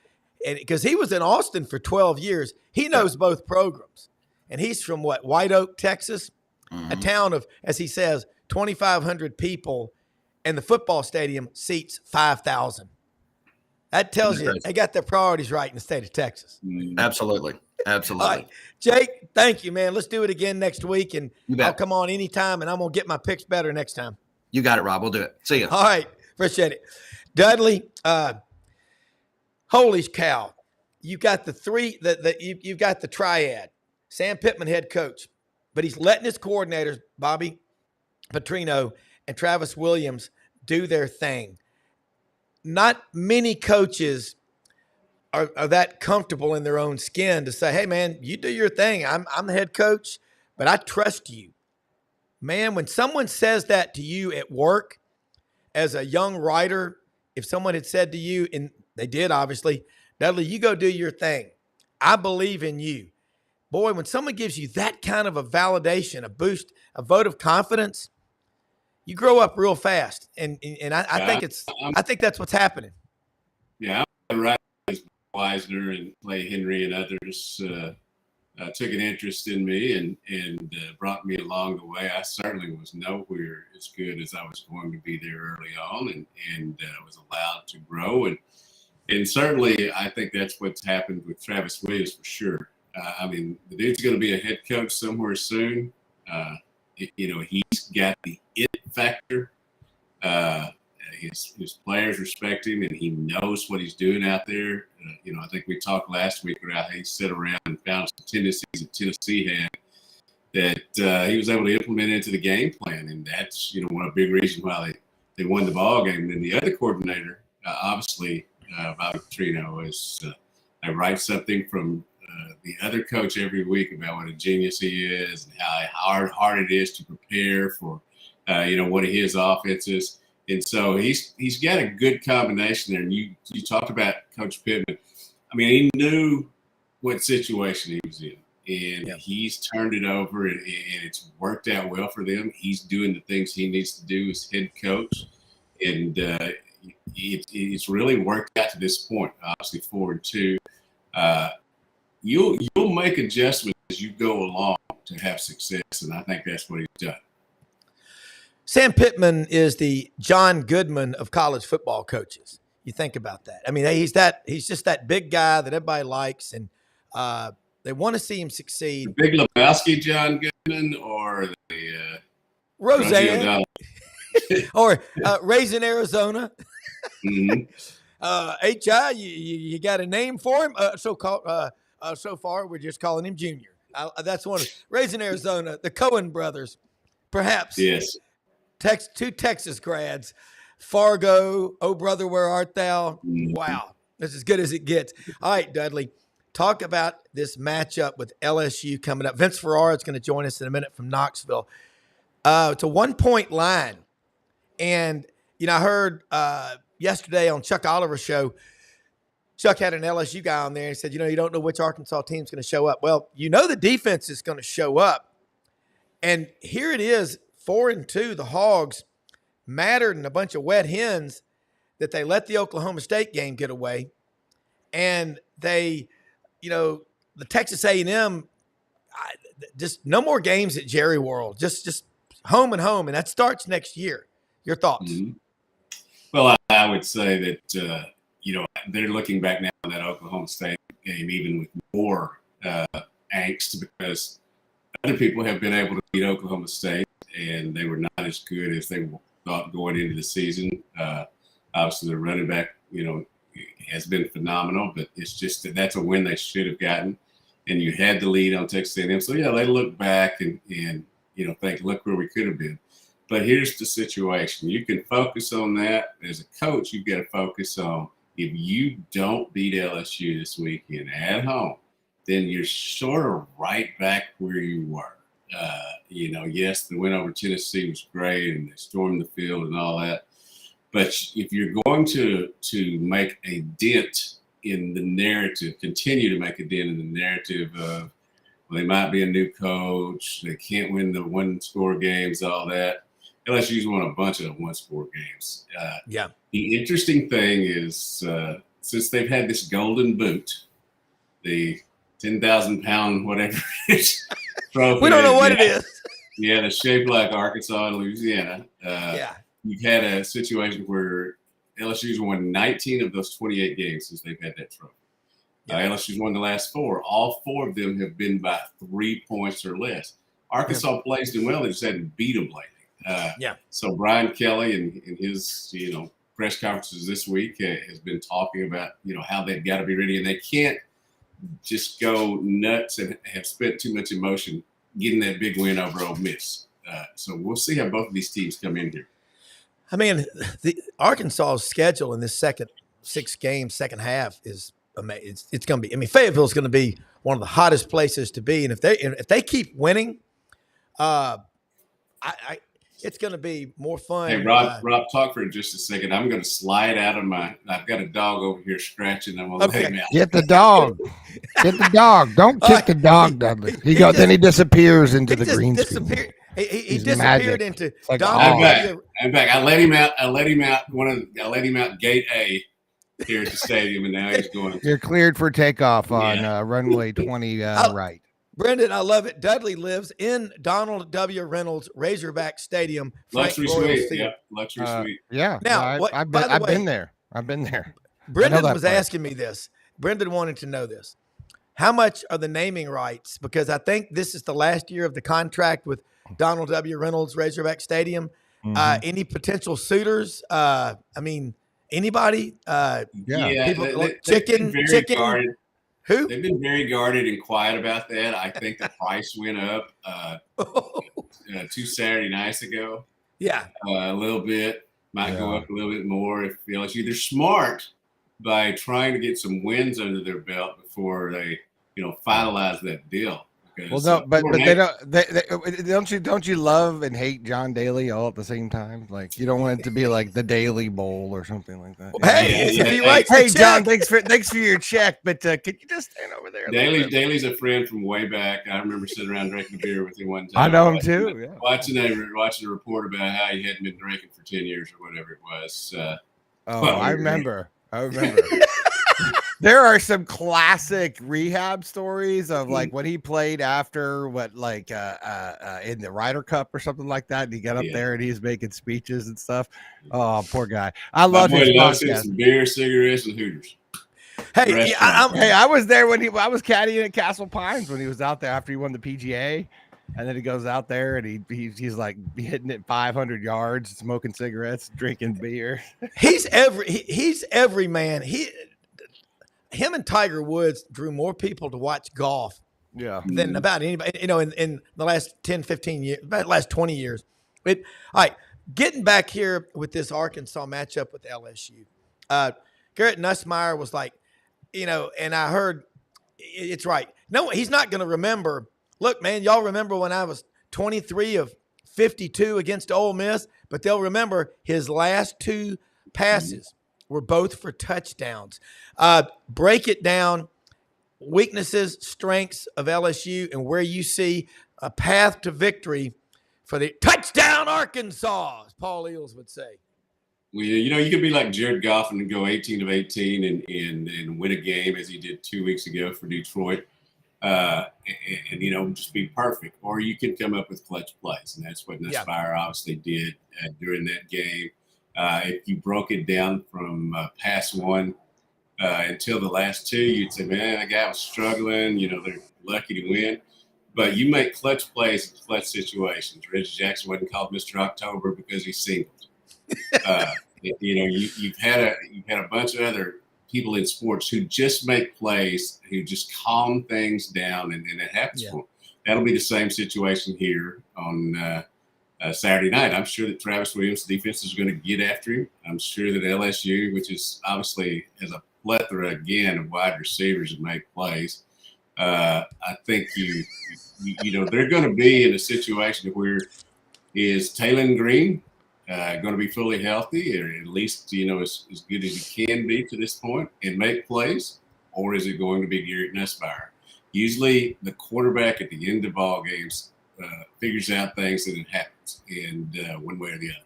and because he was in Austin for 12 years, he knows both programs, and he's from White Oak, Texas, a town of, as he says, 2,500 people, and the football stadium seats 5,000. That tells you they got their priorities right in the state of Texas. Absolutely. Absolutely. All right. Jake, thank you, man. Let's do it again next week, and I'll come on anytime, and I'm going to get my picks better next time. You got it, Rob. We'll do it. See you. All right. Appreciate it. Dudley, holy cow. You got the you've got the triad. Sam Pittman, head coach, but he's letting his coordinators, Bobby Petrino and Travis Williams, do their thing. Not many coaches are that comfortable in their own skin to say, hey, man, you do your thing. I'm the head coach, but I trust you. Man, when someone says that to you at work as a young writer, if someone had said to you, and they did, obviously, Dudley, you go do your thing. I believe in you. Boy, when someone gives you that kind of a validation, a boost, a vote of confidence, you grow up real fast, and I think that's what's happening. Yeah, I'm right. Weisner and Clay Henry and others took an interest in me and brought me along the way. I certainly was nowhere as good as I was going to be there early on, and was allowed to grow. And certainly, I think that's what's happened with Travis Williams for sure. I mean, the dude's going to be a head coach somewhere soon. He's got the it factor. His players respect him, and he knows what he's doing out there. I think we talked last week about how he sat around and found some tendencies that Tennessee had that he was able to implement into the game plan, and that's one of the big reasons why they won the ball game. And then the other coordinator, obviously, Bobby Petrino, is I write something from the other coach every week about what a genius he is and how hard it is to prepare for, one of his offenses. And so he's got a good combination there. And you talked about Coach Pittman. I mean, he knew what situation he was in, and he's turned it over, and it's worked out well for them. He's doing the things he needs to do as head coach, and it's really worked out to this point. Obviously, 4-2. You'll make adjustments as you go along to have success, and I think that's what he's done. Sam Pittman is the John Goodman of college football coaches. You think about that. I mean, he's just that big guy that everybody likes, and They want to see him The succeed. Big Lebowski, John Goodman, or the Rosie Roseanne O'Donnell? or Raising Arizona. Mhm. HI, you got a name for him? So far, we're just calling him Junior. That's one of Raising Arizona, the Coen brothers, perhaps. Yes. Two Texas grads, Fargo, Oh Brother, Where Art Thou? Wow, that's as good as it gets. All right, Dudley, talk about this matchup with LSU coming up. Vince Ferrara is going to join us in a minute from Knoxville. It's a 1-point line, and I heard yesterday on Chuck Oliver's show, Chuck had an LSU guy on there and he said, you don't know which Arkansas team's going to show up. Well, the defense is going to show up, and here it is. 4-2, the Hogs mattered in a bunch of wet hens that they let the Oklahoma State game get away. And they, the Texas A&M, just no more games at Jerry World, just home and home. And that starts next year. Your thoughts? Mm-hmm. Well, I would say that, they're looking back now on that Oklahoma State game, even with more angst, because other people have been able to beat Oklahoma State, and they were not as good as they thought going into the season. Obviously, the running back, has been phenomenal, but it's just that's a win they should have gotten. And you had the lead on Texas A&M. So, yeah, they look back and think, look where we could have been. But here's the situation. You can focus on that. As a coach, you've got to focus on if you don't beat LSU this weekend at home, then you're sort of right back where you were. Yes, the win over Tennessee was great and they stormed the field and all that. But if you're going to make a dent in the narrative, continue to make a dent in the narrative of, well, they might be a new coach, they can't win the one-score games, all that. LSU's won a bunch of one-score games. Yeah. The interesting thing is, since they've had this golden boot, the 10,000-pound whatever it is, trophy. We don't know what it is. Yeah, it's shaped like Arkansas and Louisiana. Yeah. You've had a situation where LSU's won 19 of those 28 games since they've had that trophy. LSU's won the last 4. All 4 of them have been by 3 points or less. Arkansas plays them well. They just hadn't beat them lately. So Brian Kelly and his, press conferences this week has been talking about, how they've got to be ready. And they can't just go nuts and have spent too much emotion getting that big win over Ole Miss. So we'll see how both of these teams come in here. I mean, the Arkansas's schedule in this second 6 games, second half is amazing. It's going to be. I mean, Fayetteville's going to be one of the hottest places to be, and if they keep winning, it's going to be more fun. Hey, Rob, talk for just a second. I'm going to slide out of I've got a dog over here scratching. I'm going to let him out. Get the dog. Get the dog. Don't kick the dog, Dudley. Then he disappears into the green screen. He disappeared into like Donald. I'm back. I let him out. I let him out gate A here at the stadium, and now he's going. You're cleared for takeoff on runway 20 right. Brendan, I love it. Dudley lives in Donald W. Reynolds Razorback Stadium. Luxury suite. Yeah, luxury suite. Yeah. Now, I've been there. I've been there. Brendan was asking me this. Brendan wanted to know this. How much are the naming rights? Because I think this is the last year of the contract with Donald W. Reynolds Razorback Stadium. Any potential suitors? Anybody? People, chicken. Guarded. Who? They've been very guarded and quiet about that. I think the price went up 2 Saturday nights ago. Yeah. A little bit. Might go up a little bit more if LSU. They're smart by trying to get some wins under their belt before they, finalize that deal. Well, no, but they don't. Don't you love and hate John Daly all at the same time? Like you don't want it to be like the Daily Bowl or something like that. Hey, John, thanks for your check, but could you just stand over there? Daly's a friend from way back. I remember sitting around drinking a beer with him one time. I know him too. Yeah. Watching a report about how he hadn't been drinking for 10 years or whatever it was. I remember. There are some classic rehab stories of like when he played after in the Ryder Cup or something like that. And he got up there and he's making speeches and stuff. Oh, poor guy. I love his podcast. Some beer, cigarettes, and Hooters. Hey, yeah, Hey, I was there when I was caddying at Castle Pines when he was out there after he won the PGA. And then he goes out there and he's like hitting it 500 yards, smoking cigarettes, drinking beer. he's every man. Him and Tiger Woods drew more people to watch golf Yeah. than about anybody, in the last 10, 15 years, about the last 20 years. All right, getting back here with this Arkansas matchup with LSU. Garrett Nussmeier was like, and I heard it's right. No, he's not going to remember. Look, man, y'all remember when I was 23 of 52 against Ole Miss, but they'll remember his last two passes were both for touchdowns. Break it down, weaknesses, strengths of LSU, and where you see a path to victory for the touchdown Arkansas, as Paul Eels would say. Well, you could be like Jared Goff and go 18 of 18 and win a game as he did 2 weeks ago for Detroit. And just be perfect. Or you can come up with clutch plays, and that's what Nussmeier obviously did during that game. If you broke it down from pass one until the last two, you'd say, man, that guy was struggling. They're lucky to win. But you make clutch plays in clutch situations. Reggie Jackson wasn't called Mr. October because he singled. You've had a bunch of other people in sports who just make plays, who just calm things down, and it happens for them. That'll be the same situation here on Saturday night. I'm sure that Travis Williams' defense is going to get after him. I'm sure that LSU, which is obviously has a plethora again of wide receivers that make plays, I think they're going to be in a situation where is Taylon Green going to be fully healthy, or at least as good as he can be to this point and make plays, or is it going to be Garrett Nussmeier? Usually, the quarterback at the end of ball games figures out things and it happens, and one way or the other.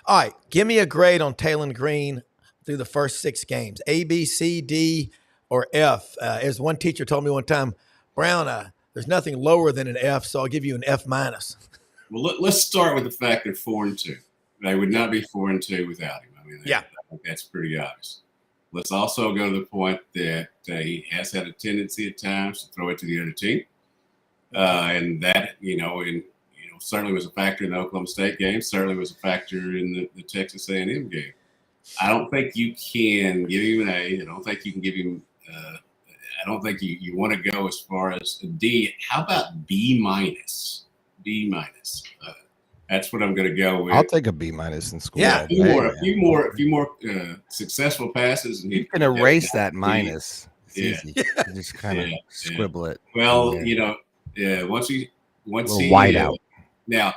All right, give me a grade on Taylon Green through the first 6 games: A, B, C, D, or F. As one teacher told me one time, Brown, there's nothing lower than an F, so I'll give you an F minus. Well, let's start with the fact they're 4-2. They would not be 4-2 without him. I think that's pretty obvious. Let's also go to the point that he has had a tendency at times to throw it to the other team, and that certainly was a factor in the Oklahoma State game. Certainly was a factor in the Texas A&M game. I don't think you can give him an A. I don't think you can give him. I don't think you want to go as far as a D. How about B minus? B minus. That's what I'm going to go with. I'll take a B minus in school. Yeah, a few more successful passes, and you can erase that minus. It's easy. Yeah. You just kind of scribble it. Well, once he white out. Now,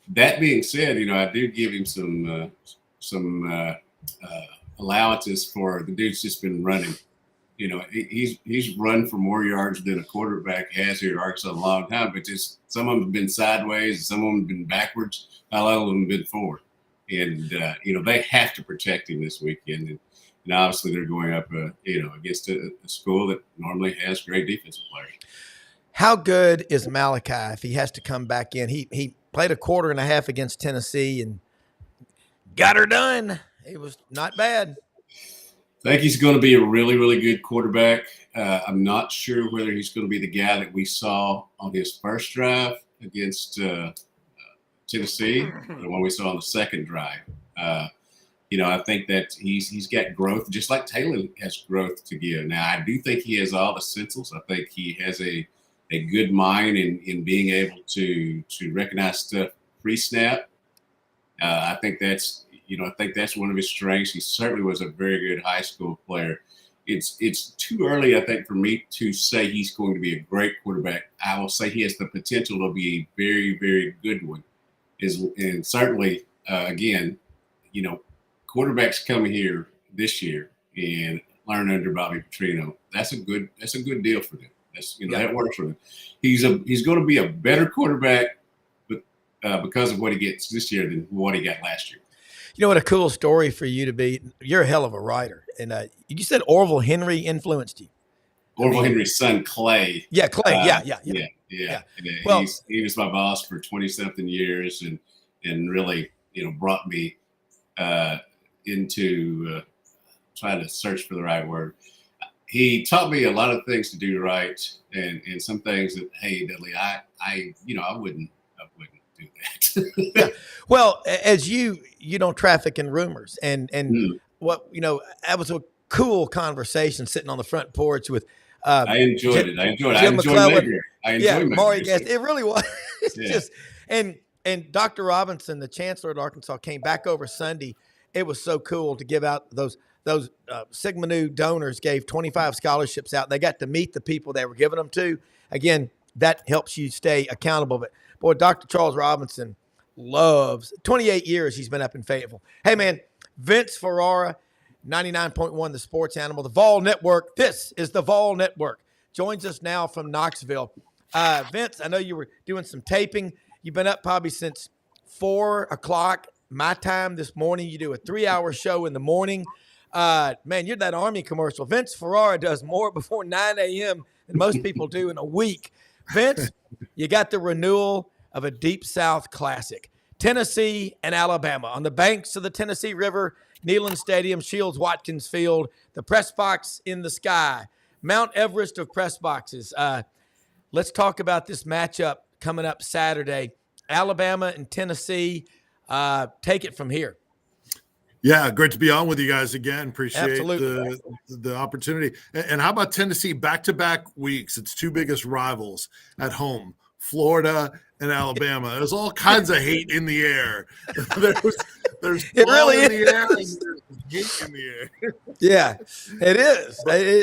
that being said, I do give him some allowances for the dude's just been running. He's run for more yards than a quarterback has here at Arkansas in a long time, but just some of them have been sideways, and some of them have been backwards, a lot of them have been forward. And, they have to protect him this weekend. And obviously they're going up, against a school that normally has great defensive players. How good is Malachi if he has to come back in? He played a quarter and a half against Tennessee and got her done. It was not bad. I think he's going to be a really, really good quarterback. I'm not sure whether he's going to be the guy that we saw on his first drive against Tennessee, or the one we saw on the second drive. I think that he's got growth, just like Taylor has growth to give. Now, I do think he has all the essentials. I think he has a good mind in being able to recognize stuff pre-snap. I think that's one of his strengths. He certainly was a very good high school player. It's too early, I think, for me to say he's going to be a great quarterback. I will say he has the potential to be a very, very good one. And certainly, again, quarterbacks coming here this year and learn under Bobby Petrino. That's a good deal for them. That works for them. He's going to be a better quarterback, but because of what he gets this year than what he got last year. You know what a cool story for you to be. You're a hell of a writer, and you said Orville Henry influenced you. Orville Henry's son Clay. Yeah, Clay. Yeah. Well, he was my boss for 20-something years, and really, brought me into trying to search for the right word. he taught me a lot of things to do right, and some things that, hey, Dudley, I wouldn't do that. Yeah. Well, as you don't traffic in rumors, and Mm. that was a cool conversation sitting on the front porch with I enjoyed Jim, it. I enjoy McClellan. Mayberry. I enjoy Maury Mayberry. Guest. It really was. It's Yeah. just and Dr. Robinson, the chancellor at Arkansas, came back over Sunday. It was so cool to give out those Sigma Nu donors gave 25 scholarships out. They got to meet the people they were giving them to. Again, that helps you stay accountable. But boy, Dr. Charles Robinson loves 28 years he's been up in Fayetteville. Hey man, Vince Ferrara, 99.1 The Sports Animal, the Vol Network. This is the Vol Network. Joins us now from Knoxville. Vince, I know you were doing some taping. You've been up probably since 4 o'clock my time this morning. You do a 3-hour show in the morning. Man, you're that Army commercial. Vince Ferrara does more before 9 a.m. than most people do in a week. Vince, you got the renewal of a Deep South classic. Tennessee and Alabama on the banks of the Tennessee River, Neyland Stadium, Shields-Watkins Field, the press box in the sky, Mount Everest of press boxes. Let's talk about this matchup coming up Saturday. Alabama and Tennessee. Take it from here. Yeah, great to be on with you guys again. Appreciate Absolutely. the opportunity. And how about Tennessee back-to-back weeks? Its two biggest rivals at home, Florida and Alabama. There's all kinds of hate in the air. There's It really in the air and is. there's hate in the air. Yeah, it is.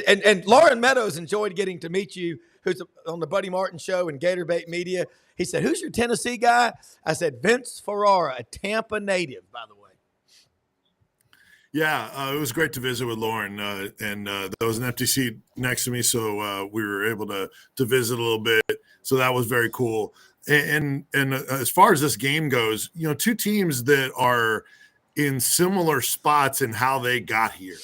And Lauren Meadows enjoyed getting to meet you, who's on the Buddy Martin Show and Gator Bait Media. He said, "Who's your Tennessee guy?" I said, "Vince Ferrara, a Tampa native, by the way." Yeah, it was great to visit with Lauren, and there was an empty seat next to me, so we were able to visit a little bit. So that was very cool. And as far as this game goes, two teams that are in similar spots in how they got here,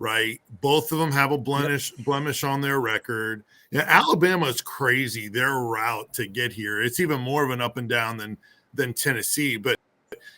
right? Both of them have a blemish on their record. Alabama is crazy. Their route to get here, it's even more of an up and down than Tennessee. But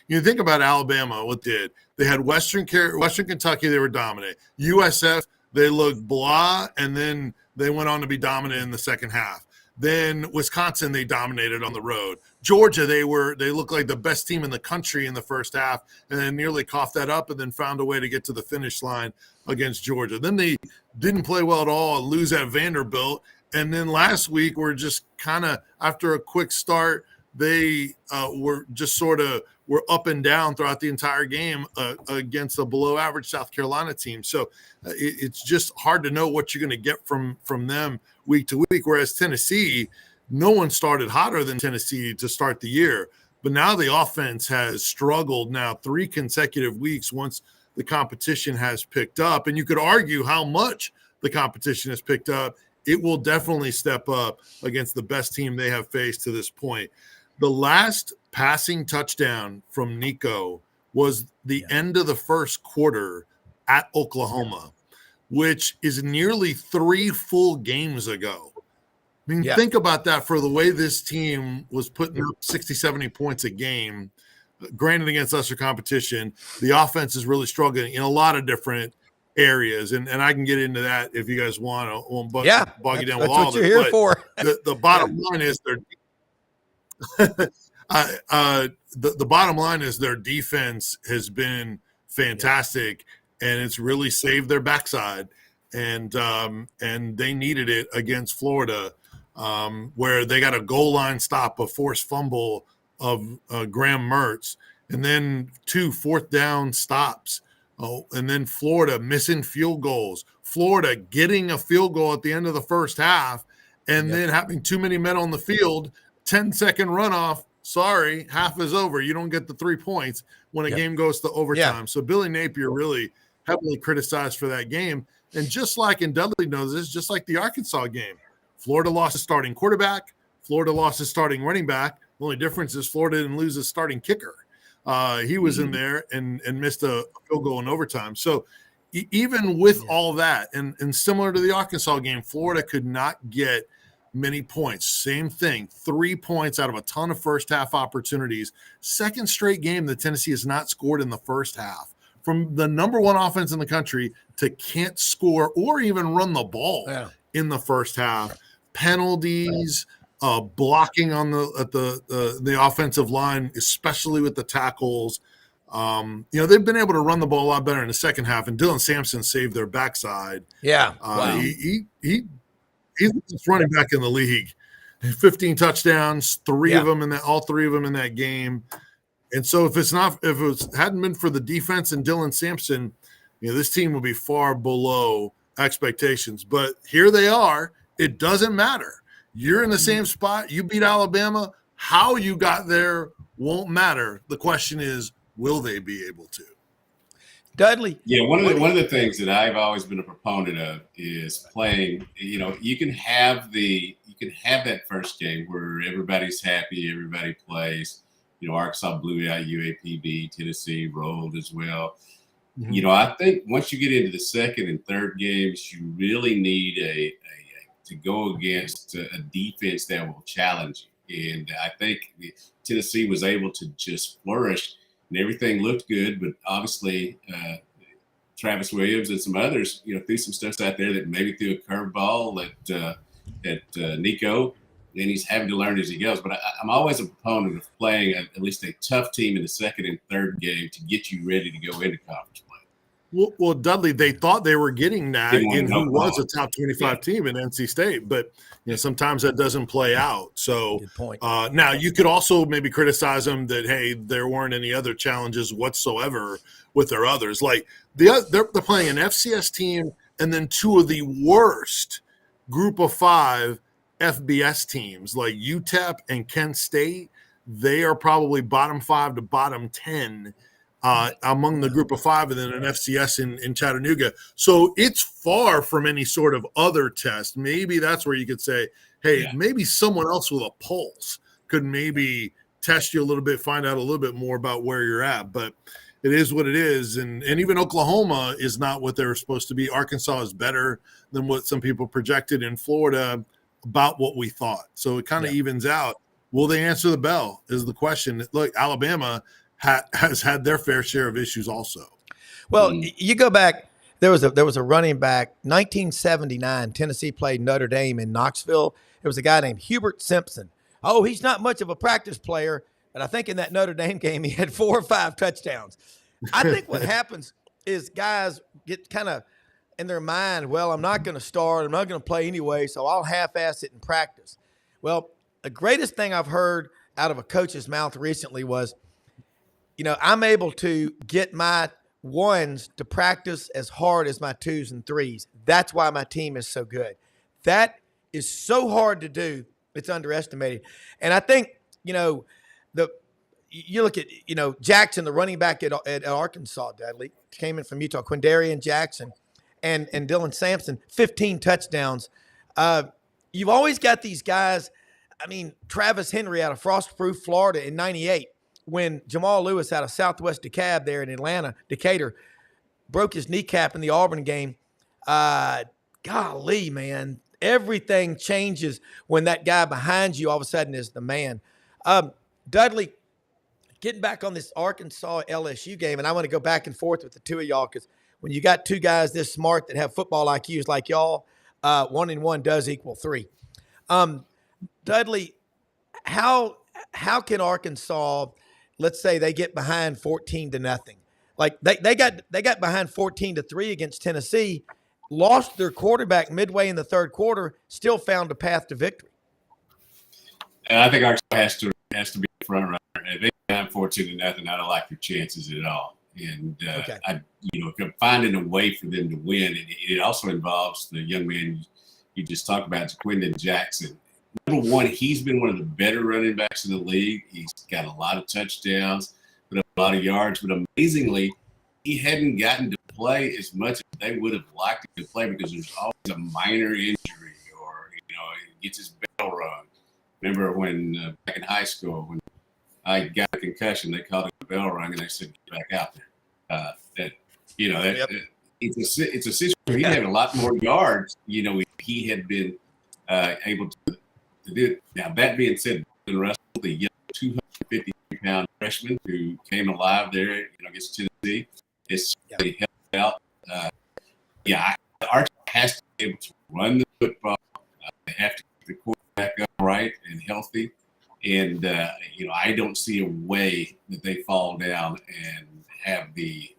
you think about Alabama, what did they had Western Kentucky, they were dominant. USF, they looked blah, and then they went on to be dominant in the second half. Then Wisconsin, they dominated on the road. Georgia, they looked like the best team in the country in the first half, and then nearly coughed that up, and then found a way to get to the finish line against Georgia. Then they didn't play well at all and lose at Vanderbilt. And then last week, we're just kind of after a quick start, they were just sort of were up and down throughout the entire game against a below-average South Carolina team. So it's just hard to know what you're going to get from them week to week, whereas Tennessee, no one started hotter than Tennessee to start the year. But now the offense has struggled now 3 consecutive weeks once the competition has picked up. And you could argue how much the competition has picked up. It will definitely step up against the best team they have faced to this point. The last passing touchdown from Nico was the end of the first quarter at Oklahoma, which is nearly 3 full games ago. I mean, think about that for the way this team was putting up 60, 70 points a game, granted against lesser competition. The offense is really struggling in a lot of different areas, and I can get into that if you guys want. I won't bog you down with all of it. That's what you're here for. The bottom line is the bottom line is their defense has been fantastic, and it's really saved their backside. And they needed it against Florida, where they got a goal line stop, a forced fumble of Graham Mertz, and then 2 fourth-down stops. Oh, and then Florida missing field goals. Florida getting a field goal at the end of the first half, and then having too many men on the field. 10-second runoff. Sorry, half is over. You don't get the 3 points when a game goes to overtime. So Billy Napier really heavily criticized for that game. And just like, and Dudley knows this, just like the Arkansas game, Florida lost his starting quarterback. Florida lost his starting running back. The only difference is Florida didn't lose his starting kicker. He was in there and missed a field goal in overtime. So even with all that, and similar to the Arkansas game, Florida could not get many points. Same thing, 3 points out of a ton of first half opportunities. Second straight game that Tennessee has not scored in the first half. from the number one offense in the country to can't score or even run the ball in the first half. Penalties, blocking on the offensive line, especially with the tackles. They've been able to run the ball a lot better in the second half, and Dylan Sampson saved their backside. Yeah, wow. He's the best running back in the league. 15 touchdowns, all three of them in that game. And so if it hadn't been for the defense and Dylan Sampson, this team would be far below expectations. But here they are. It doesn't matter. You're in the same spot. You beat Alabama. How you got there won't matter. The question is, will they be able to? Dudley. Yeah, one of the things that I've always been a proponent of is playing. You can have that first game where everybody's happy, everybody plays. Arkansas blew out UAPB, Tennessee rolled as well. Mm-hmm. I think once you get into the second and third games, you really need to go against a defense that will challenge you. And I think Tennessee was able to just flourish, and everything looked good. But obviously, Travis Williams and some others, threw some stuff out there that maybe threw a curveball at Nico. And he's having to learn as he goes. But I'm always a proponent of playing at least a tough team in the second and third game to get you ready to go into conference play. Well, Dudley, they thought they were getting that in who was a top 25 team in NC State. But sometimes that doesn't play out. So good point. Now you could also maybe criticize them that, hey, there weren't any other challenges whatsoever with their others. Like they're playing an FCS team and then two of the worst group of five FBS teams like UTEP and Kent State. They are probably bottom 5 to bottom 10 among the group of five, and then an FCS in Chattanooga. So it's far from any sort of other test. Maybe that's where you could say, hey, maybe someone else with a pulse could maybe test you a little bit, find out a little bit more about where you're at. But it is what it is. And even Oklahoma is not what they were supposed to be. Arkansas is better than what some people projected, in Florida about what we thought. So it kind of evens out. Will they answer the bell is the question. Look, Alabama has had their fair share of issues also. Well, you go back, there was a running back, 1979, Tennessee played Notre Dame in Knoxville. There was a guy named Hubert Simpson. Oh, he's not much of a practice player, but I think in that Notre Dame game he had 4 or 5 touchdowns. I think what happens is guys get kind of in their mind, well, I'm not going to start. I'm not going to play anyway, so I'll half-ass it in practice. Well, the greatest thing I've heard out of a coach's mouth recently was, I'm able to get my ones to practice as hard as my 2s and 3s. That's why my team is so good. That is so hard to do. It's underestimated. And I think, you look at, Jackson, the running back at Arkansas, Dudley, came in from Utah, Quindarian Jackson. And Dylan Sampson, 15 touchdowns. You've always got these guys. I mean, Travis Henry out of Frostproof, Florida in 98, when Jamal Lewis out of Southwest DeKalb there in Atlanta, Decatur, broke his kneecap in the Auburn game. Golly, man, everything changes when that guy behind you all of a sudden is the man. Dudley, getting back on this Arkansas LSU game, and I want to go back and forth with the two of y'all because when you got two guys this smart that have football IQs like y'all, 1 and 1 does equal 3. Dudley, how can Arkansas, let's say they get behind 14-0, like they got behind 14-3 against Tennessee, lost their quarterback midway in the third quarter, still found a path to victory. And I think Arkansas has to be a front runner. If they get 14-0, I don't like your chances at all. And if you're finding a way for them to win, it also involves the young man you just talked about, Quindarian Jackson. Number one, he's been one of the better running backs in the league. He's got a lot of touchdowns, but a lot of yards. But amazingly, he hadn't gotten to play as much as they would have liked him to play because there's always a minor injury or, he gets his bell rung. Remember when back in high school, when I got a concussion, they called it a bell rung and they said, get back out there. It's a situation where he had a lot more yards, he had been able to do it. Now, that being said, Russell, the young 250-pound freshman who came alive there, against Tennessee, It's really helped out. Our team has to be able to run the football. They have to keep the quarterback upright and healthy. And, I don't see a way that they fall down and have the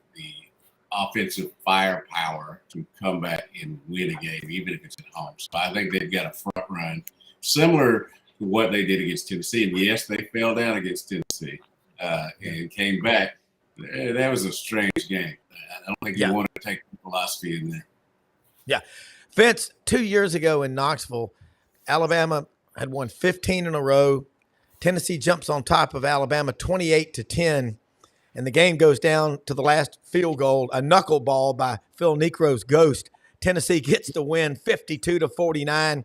offensive firepower to come back and win a game, even if it's at home. So I think they've got a front run similar to what they did against Tennessee. And yes, they fell down against Tennessee and came back. That was a strange game. I don't think you want to take the philosophy in there. Yeah. Vince, 2 years ago in Knoxville, Alabama had won 15 in a row. Tennessee jumps on top of Alabama 28-10, and the game goes down to the last field goal, a knuckleball by Phil Necro's ghost. Tennessee gets the win 52-49.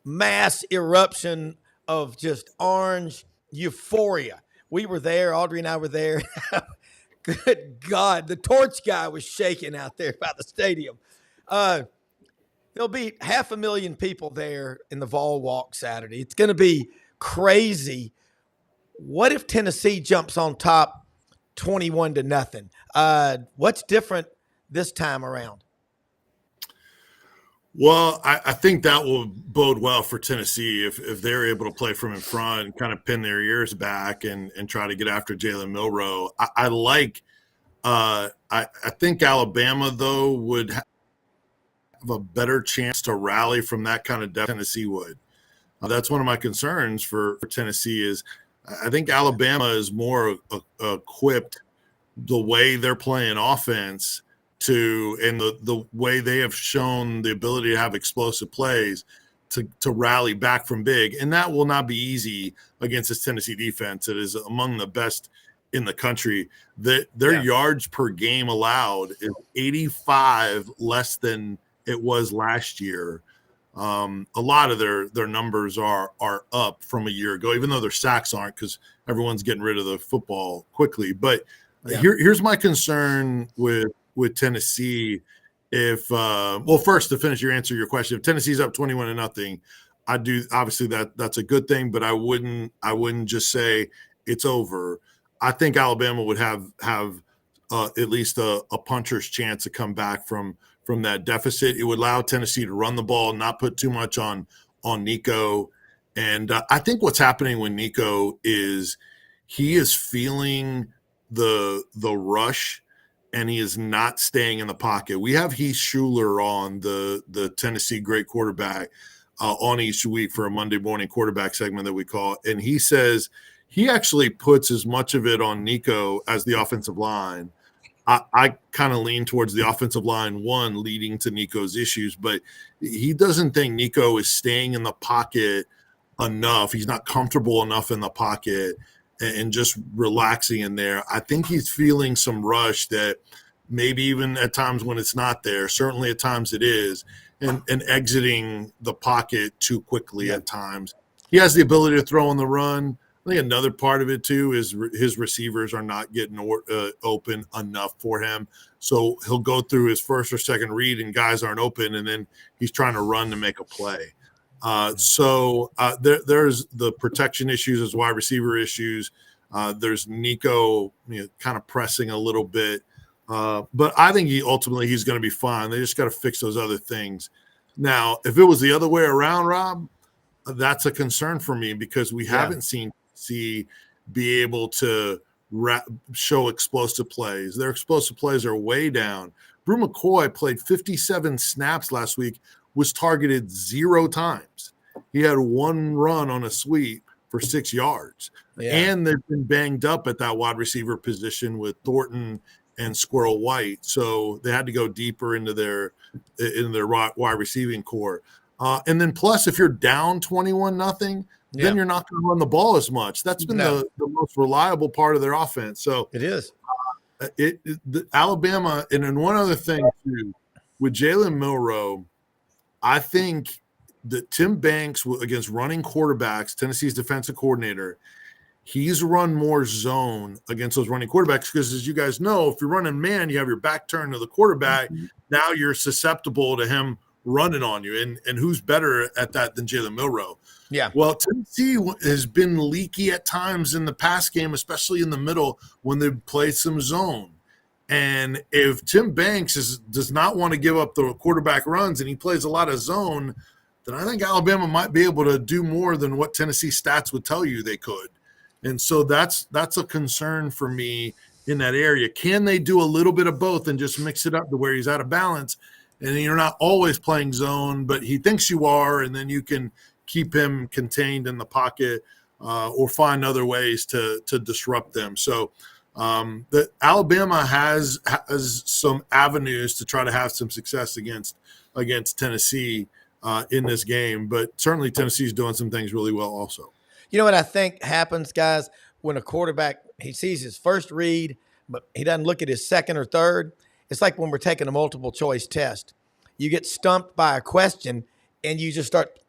Mass eruption of just orange euphoria. We were there. Audrey and I were there. Good God. The torch guy was shaking out there by the stadium. There'll be 500,000 people there in the Vol Walk Saturday. It's going to be crazy. What if Tennessee jumps on top 21-0? What's different this time around? Well, I think that will bode well for Tennessee if they're able to play from in front and kind of pin their ears back and try to get after Jalen Milroe. I think Alabama, though, would have a better chance to rally from that kind of depth than Tennessee would. That's one of my concerns for Tennessee is I think Alabama is more equipped the way they're playing offense and the way they have shown the ability to have explosive plays to rally back from big. And that will not be easy against this Tennessee defense. It is among the best in the country. Their yards per game allowed is 85 less than it was last year. A lot of their numbers are up from a year ago, even though their sacks aren't because everyone's getting rid of the football quickly. But here's my concern with Tennessee. First, to finish your question, if Tennessee's up 21-0, obviously that's a good thing, but I wouldn't just say it's over. I think Alabama would have at least a puncher's chance to come back from that deficit. It would allow Tennessee to run the ball, not put too much on Nico. And I think what's happening with Nico is he is feeling the rush and he is not staying in the pocket. We have Heath Schuler on the Tennessee great quarterback on each week for a Monday morning quarterback segment that we call. And he says he actually puts as much of it on Nico as the offensive line. I kind of lean towards the offensive line leading to Nico's issues, but he doesn't think Nico is staying in the pocket enough. He's not comfortable enough in the pocket and just relaxing in there. I think he's feeling some rush that maybe even at times when it's not there, certainly at times it is, and exiting the pocket too quickly at times. He has the ability to throw on the run. I think another part of it, too, is his receivers are not getting open enough for him. So he'll go through his first or second read and guys aren't open, and then he's trying to run to make a play. There's the protection issues, there's wide receiver issues. There's Nico kind of pressing a little bit. But I think he's going to be fine. They just got to fix those other things. Now, if it was the other way around, Rob, that's a concern for me because we haven't seen be able to show explosive plays. Their explosive plays are way down. Brew McCoy played 57 snaps last week, was targeted 0 times. He had 1 run on a sweep for 6 yards. And they've been banged up at that wide receiver position with Thornton and Squirrel White. So they had to go deeper into their wide receiving core. And then plus, if you're down 21-0, then you're not going to run the ball as much. That's been the most reliable part of their offense. So it is. Alabama, and then one other thing too, with Jalen Milroe, I think that Tim Banks against running quarterbacks, Tennessee's defensive coordinator, he's run more zone against those running quarterbacks because, as you guys know, if you're running man, you have your back turned to the quarterback. Now you're susceptible to him running on you. And who's better at that than Jalen Milroe? Yeah. Well, Tennessee has been leaky at times in the pass game, especially in the middle when they play some zone. And if Tim Banks does not want to give up the quarterback runs and he plays a lot of zone, then I think Alabama might be able to do more than what Tennessee stats would tell you they could. And so that's a concern for me in that area. Can they do a little bit of both and just mix it up to where he's out of balance and you're not always playing zone, but he thinks you are, and then you can keep him contained in the pocket or find other ways to disrupt them. So that Alabama has some avenues to try to have some success against Tennessee in this game, but certainly Tennessee's doing some things really well also. You know what I think happens, guys, when a quarterback, he sees his first read, but he doesn't look at his second or third? It's like when we're taking a multiple choice test. You get stumped by a question and you just start,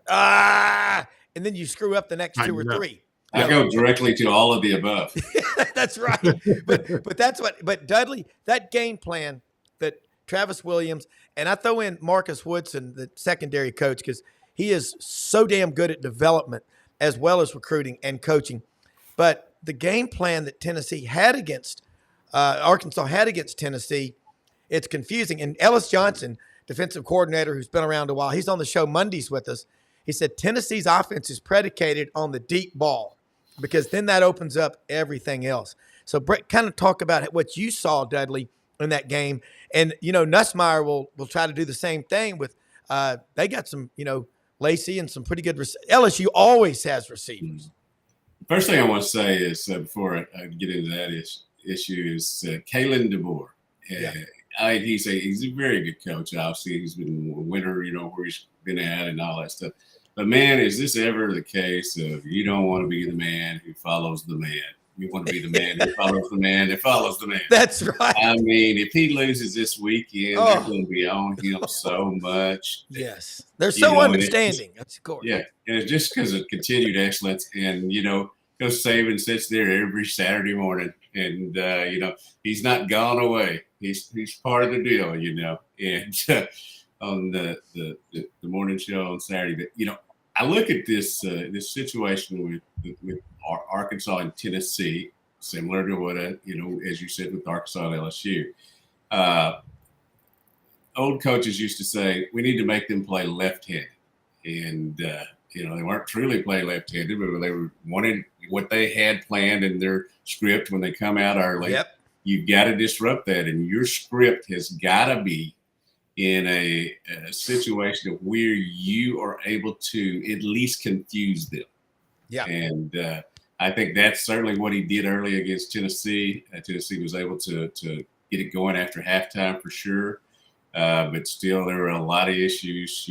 and then you screw up the next two or three. I go directly to all of the above. That's right. But Dudley, that game plan that Travis Williams, and I throw in Marcus Woodson, the secondary coach, because he is so damn good at development as well as recruiting and coaching. But the game plan that Tennessee had against Arkansas had against Tennessee, it's confusing. And Ellis Johnson, defensive coordinator who's been around a while, he's on the show Mondays with us. He said Tennessee's offense is predicated on the deep ball because then that opens up everything else. So Brett, kind of talk about what you saw, Dudley, in that game. And, Nussmeier will try to do the same thing with they got some, Lacey and some pretty good LSU always has receivers. First thing I want to say is before I get into that issue is Kalen DeBoer. He's a very good coach. Obviously, he's been a winner, where he's been at and all that stuff. But, man, is this ever the case of you don't want to be the man who follows the man? You want to be the man who follows the man that follows the man. That's right. I mean, if he loses this weekend, they're going to be on him so much. Yes. They're so understanding. Of course. Yeah. And it's just because of continued excellence. And, Coach Saban sits there every Saturday morning and, he's not gone away. He's part of the deal, And on the morning show on Saturday, I look at this situation with Arkansas and Tennessee, similar to what as you said with Arkansas and LSU. Old coaches used to say we need to make them play left-handed, and they weren't truly playing left-handed, but they were wanting what they had planned in their script when they come out early. Yep. You've got to disrupt that, and your script has got to be in a situation of where you are able to at least confuse them. Yeah. And I think that's certainly what he did early against Tennessee. Tennessee was able to get it going after halftime for sure. But still, there were a lot of issues,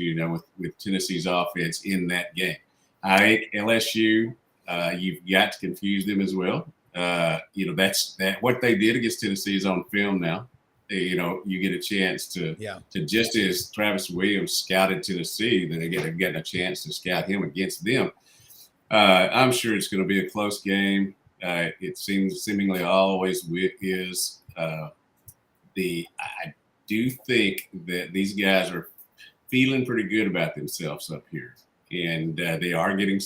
with Tennessee's offense in that game. I think LSU, you've got to confuse them as well. That's what they did against Tennessee is on film now. You get a chance to just as Travis Williams scouted Tennessee, then they get a chance to scout him against them. I'm sure it's going to be a close game. It seemingly always is. I do think that these guys are feeling pretty good about themselves up here, and they are getting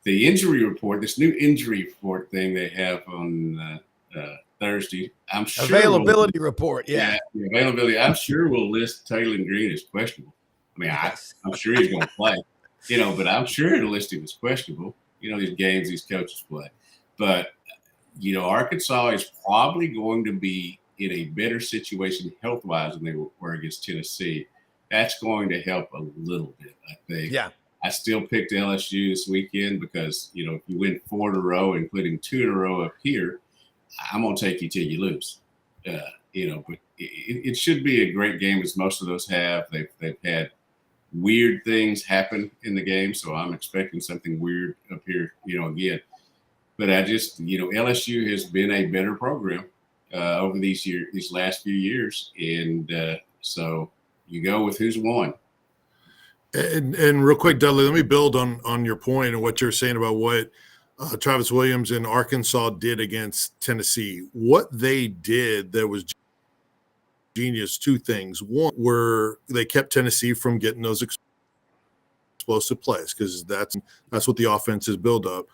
the injury report, this new injury report thing they have on Thursday. I'm sure availability report. Yeah, availability. I'm sure we'll list Taylor Green as questionable. I mean, I'm sure he's going to play. But I'm sure it'll list him as questionable. These games these coaches play. But, Arkansas is probably going to be in a better situation health-wise than they were against Tennessee. That's going to help a little bit, I think. Yeah. I still picked LSU this weekend because, if you win 4 in a row, including 2 in a row up here, I'm going to take you till you lose. But it should be a great game as most of those have. They've had weird things happen in the game, so I'm expecting something weird up here, again. But I just, LSU has been a better program over these last few years, and so you go with who's won. And real quick, Dudley, let me build on your point and what you're saying about what Travis Williams and Arkansas did against Tennessee. What they did that was genius, 2 things. One were they kept Tennessee from getting those explosive plays because that's what the offense is built up.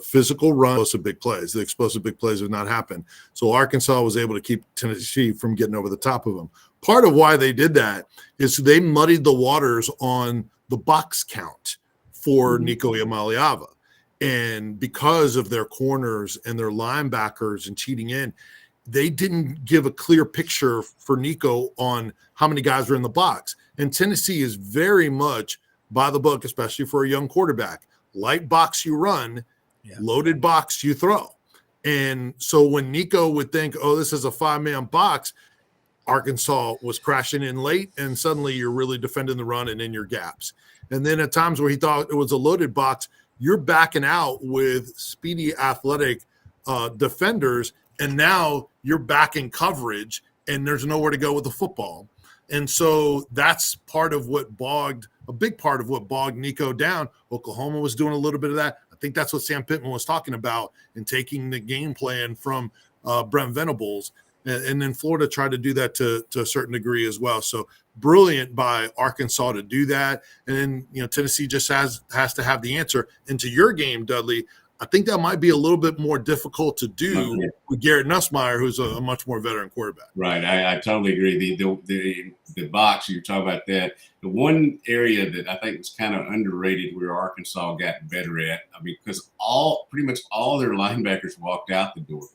physical run, explosive big plays. The explosive big plays have not happened. So Arkansas was able to keep Tennessee from getting over the top of them. Part of why they did that is they muddied the waters on the box count for Nico Iamaleava. And because of their corners and their linebackers and cheating in, they didn't give a clear picture for Nico on how many guys were in the box. And Tennessee is very much by the book, especially for a young quarterback. Light box you run, loaded box you throw. And so when Nico would think, oh, this is a 5-man box, Arkansas was crashing in late, and suddenly you're really defending the run and in your gaps. And then at times where he thought it was a loaded box, you're backing out with speedy, athletic defenders, and now you're back in coverage, and there's nowhere to go with the football. And so that's a big part of what bogged Nico down. Oklahoma was doing a little bit of that. I think that's what Sam Pittman was talking about in taking the game plan from Brent Venables. And then Florida tried to do that to a certain degree as well. So brilliant by Arkansas to do that. And then, Tennessee just has to have the answer. And to your game, Dudley, I think that might be a little bit more difficult to do with Garrett Nussmeier, who's a much more veteran quarterback. Right. I totally agree. The box, you're talking about that. The one area that I think was kind of underrated where Arkansas got better at, because pretty much all their linebackers walked out the door.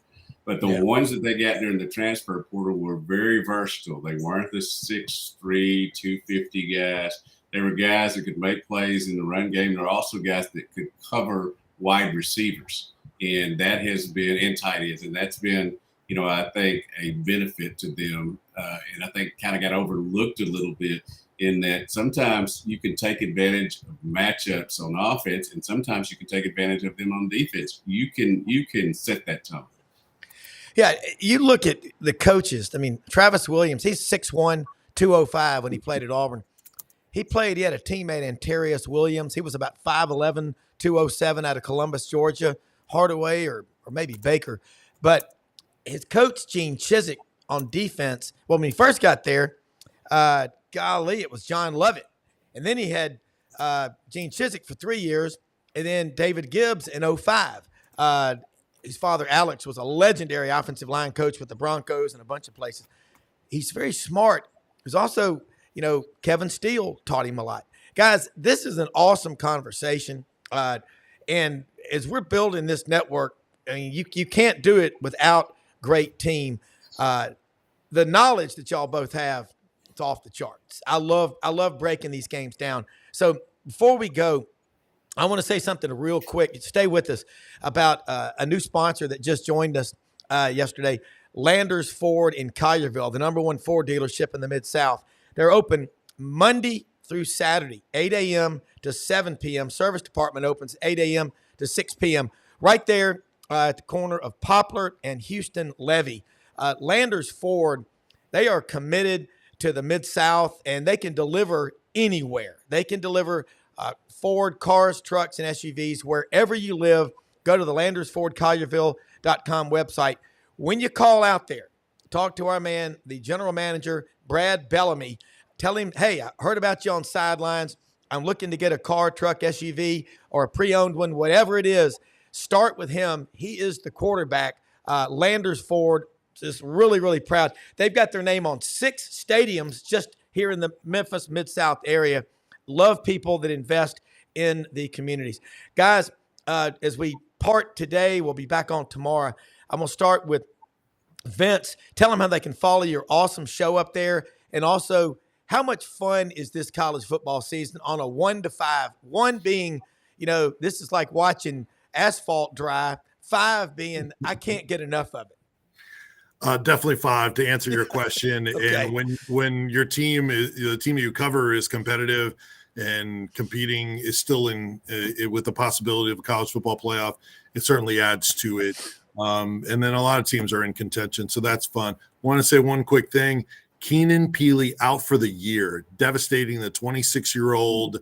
But the ones that they got during the transfer portal were very versatile. They weren't the 6'3", 250 guys. They were guys that could make plays in the run game. They're also guys that could cover wide receivers. And that has been, and tight ends. And that's been, I think a benefit to them. And I think kind of got overlooked a little bit in that sometimes you can take advantage of matchups on offense, and sometimes you can take advantage of them on defense. You can set that tone. Yeah, you look at the coaches. Travis Williams, he's 6'1", 205 when he played at Auburn. He had a teammate, Antarius Williams. He was about 5'11", 207 out of Columbus, Georgia. Hardaway or maybe Baker. But his coach, Gene Chizik, on defense, when he first got there, it was John Lovett. And then he had Gene Chizik for 3 years, and then David Gibbs in 2005. His father, Alex, was a legendary offensive line coach with the Broncos and a bunch of places. He's very smart. He's also, Kevin Steele taught him a lot. Guys, this is an awesome conversation. And as we're building this network, you can't do it without great team. The knowledge that y'all both have, it's off the charts. I love breaking these games down. So before we go, I want to say something real quick. Stay with us about a new sponsor that just joined us yesterday, Landers Ford in Collierville, the #1 Ford dealership in the Mid-South. They're open Monday through Saturday, 8 a.m. to 7 p.m. Service department opens 8 a.m. to 6 p.m. right there at the corner of Poplar and Houston Levee. Landers Ford, they are committed to the Mid-South, and they can deliver anywhere. They can deliver Ford cars, trucks, and SUVs wherever you live. Go to the LandersFordCollierville.com website. When you call out there, talk to our man, the general manager, Brad Bellamy. Tell him, hey, I heard about you on Sidelines. I'm looking to get a car, truck, SUV, or a pre-owned one, whatever it is. Start with him. He is the quarterback. Landers Ford, just really, really proud. They've got their name on 6 stadiums just here in the Memphis Mid-South area. Love people that invest in the communities. Guys, as we part today, we'll be back on tomorrow. I'm going to start with Vince. Tell them how they can follow your awesome show up there, and also how much fun is this college football season on a 1 to 5? 1 being, this is like watching asphalt dry. 5 being, I can't get enough of it. Definitely 5 to answer your question. Okay. And when your team is the team you cover is competitive and competing is still in with the possibility of a college football playoff, it certainly adds to it. And then a lot of teams are in contention, so that's fun. Want to say one quick thing. Keenan Peely out for the year, devastating the 26-year-old.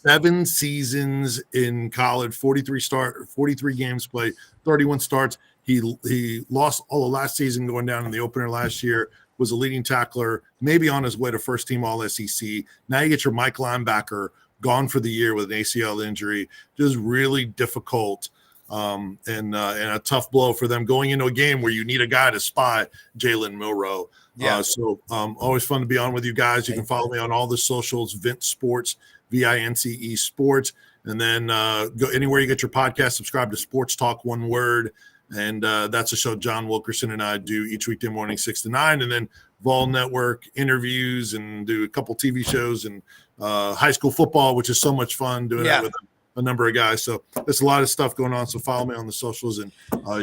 7 seasons in college, 43 games played, 31 starts. He lost all of last season going down in the opener last year, was a leading tackler, maybe on his way to first-team All-SEC. Now you get your Mike linebacker, gone for the year with an ACL injury. Just really difficult and a tough blow for them going into a game where you need a guy to spot Jalen Milroe. Yeah. So always fun to be on with you guys. You can follow me on all the socials, Vince Sports, VINCE Sports. And then go anywhere you get your podcast, subscribe to Sports Talk, one word. And that's a show John Wilkerson and I do each weekday morning, 6 to 9. And then Vol Network interviews and do a couple TV shows and high school football, which is so much fun doing that with a number of guys. So there's a lot of stuff going on. So follow me on the socials, and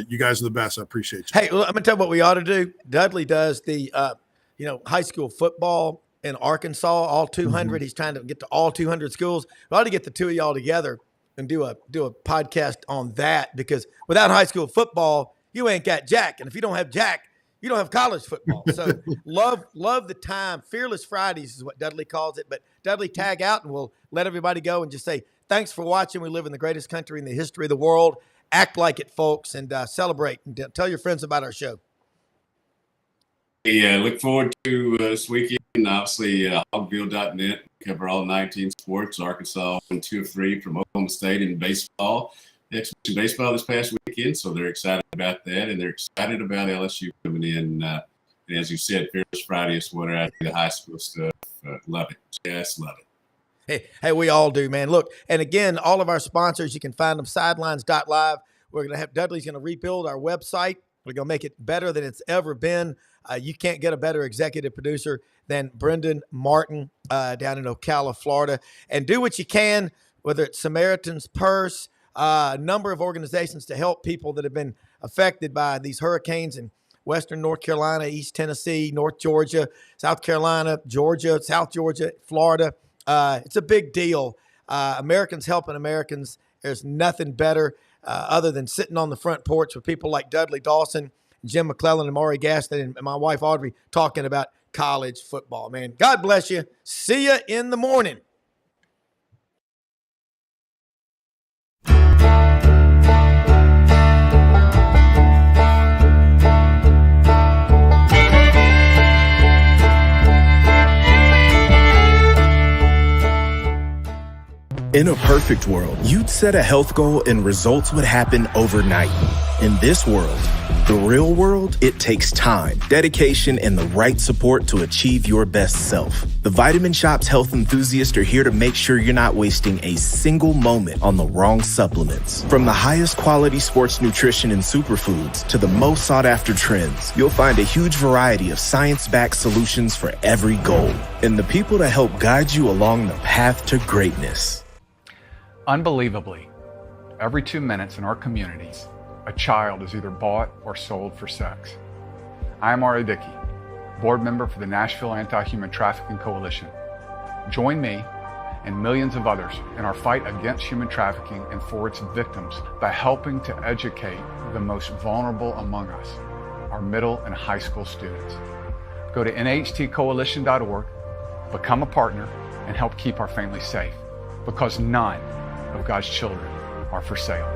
you guys are the best. I appreciate you. Hey, I'm gonna tell you what we ought to do. Dudley does the high school football in Arkansas, all 200. Mm-hmm. He's trying to get to all 200 schools. We ought to get the two of y'all together and do a podcast on that, because without high school football, you ain't got Jack, and if you don't have Jack, you don't have college football. So love the time. Fearless Fridays is what Dudley calls it. But Dudley, tag out, and we'll let everybody go and just say thanks for watching. We live in the greatest country in the history of the world. Act like it, folks, and celebrate. And tell your friends about our show. Yeah, look forward to this weekend. Obviously, hogville.net, cover all 19 sports. Arkansas won 2 of 3 from Oklahoma State in baseball. Exhibition baseball this past weekend, so they're excited about that, and they're excited about LSU coming in. And as you said, Fearless Friday is what I do, the high school stuff. Love it. Just love it. Hey, we all do, man. Look, and again, all of our sponsors, you can find them sidelines.live. We're going to have Dudley's going to rebuild our website. We're going to make it better than it's ever been. You can't get a better executive producer than Brendan Martin down in Ocala, Florida. And do what you can, whether it's Samaritan's Purse, a number of organizations to help people that have been affected by these hurricanes in western North Carolina, East Tennessee, North Georgia, South Carolina, Georgia, South Georgia, Florida. It's a big deal. Americans helping Americans. There's nothing better other than sitting on the front porch with people like Dudley Dawson, Jim McClellan, and Maury Gaston, and my wife Audrey talking about college football, man. God bless you. See you in the morning. In a perfect world, you'd set a health goal and results would happen overnight. In this world, the real world, it takes time, dedication, and the right support to achieve your best self. The Vitamin Shop's health enthusiasts are here to make sure you're not wasting a single moment on the wrong supplements. From the highest quality sports nutrition and superfoods to the most sought after trends, you'll find a huge variety of science-backed solutions for every goal, and the people to help guide you along the path to greatness. Unbelievably, every 2 minutes in our communities, a child is either bought or sold for sex. I am Ari Dickey, board member for the Nashville Anti-Human Trafficking Coalition. Join me and millions of others in our fight against human trafficking and for its victims by helping to educate the most vulnerable among us, our middle and high school students. Go to nhtcoalition.org, become a partner, and help keep our families safe, because none of God's children are for sale.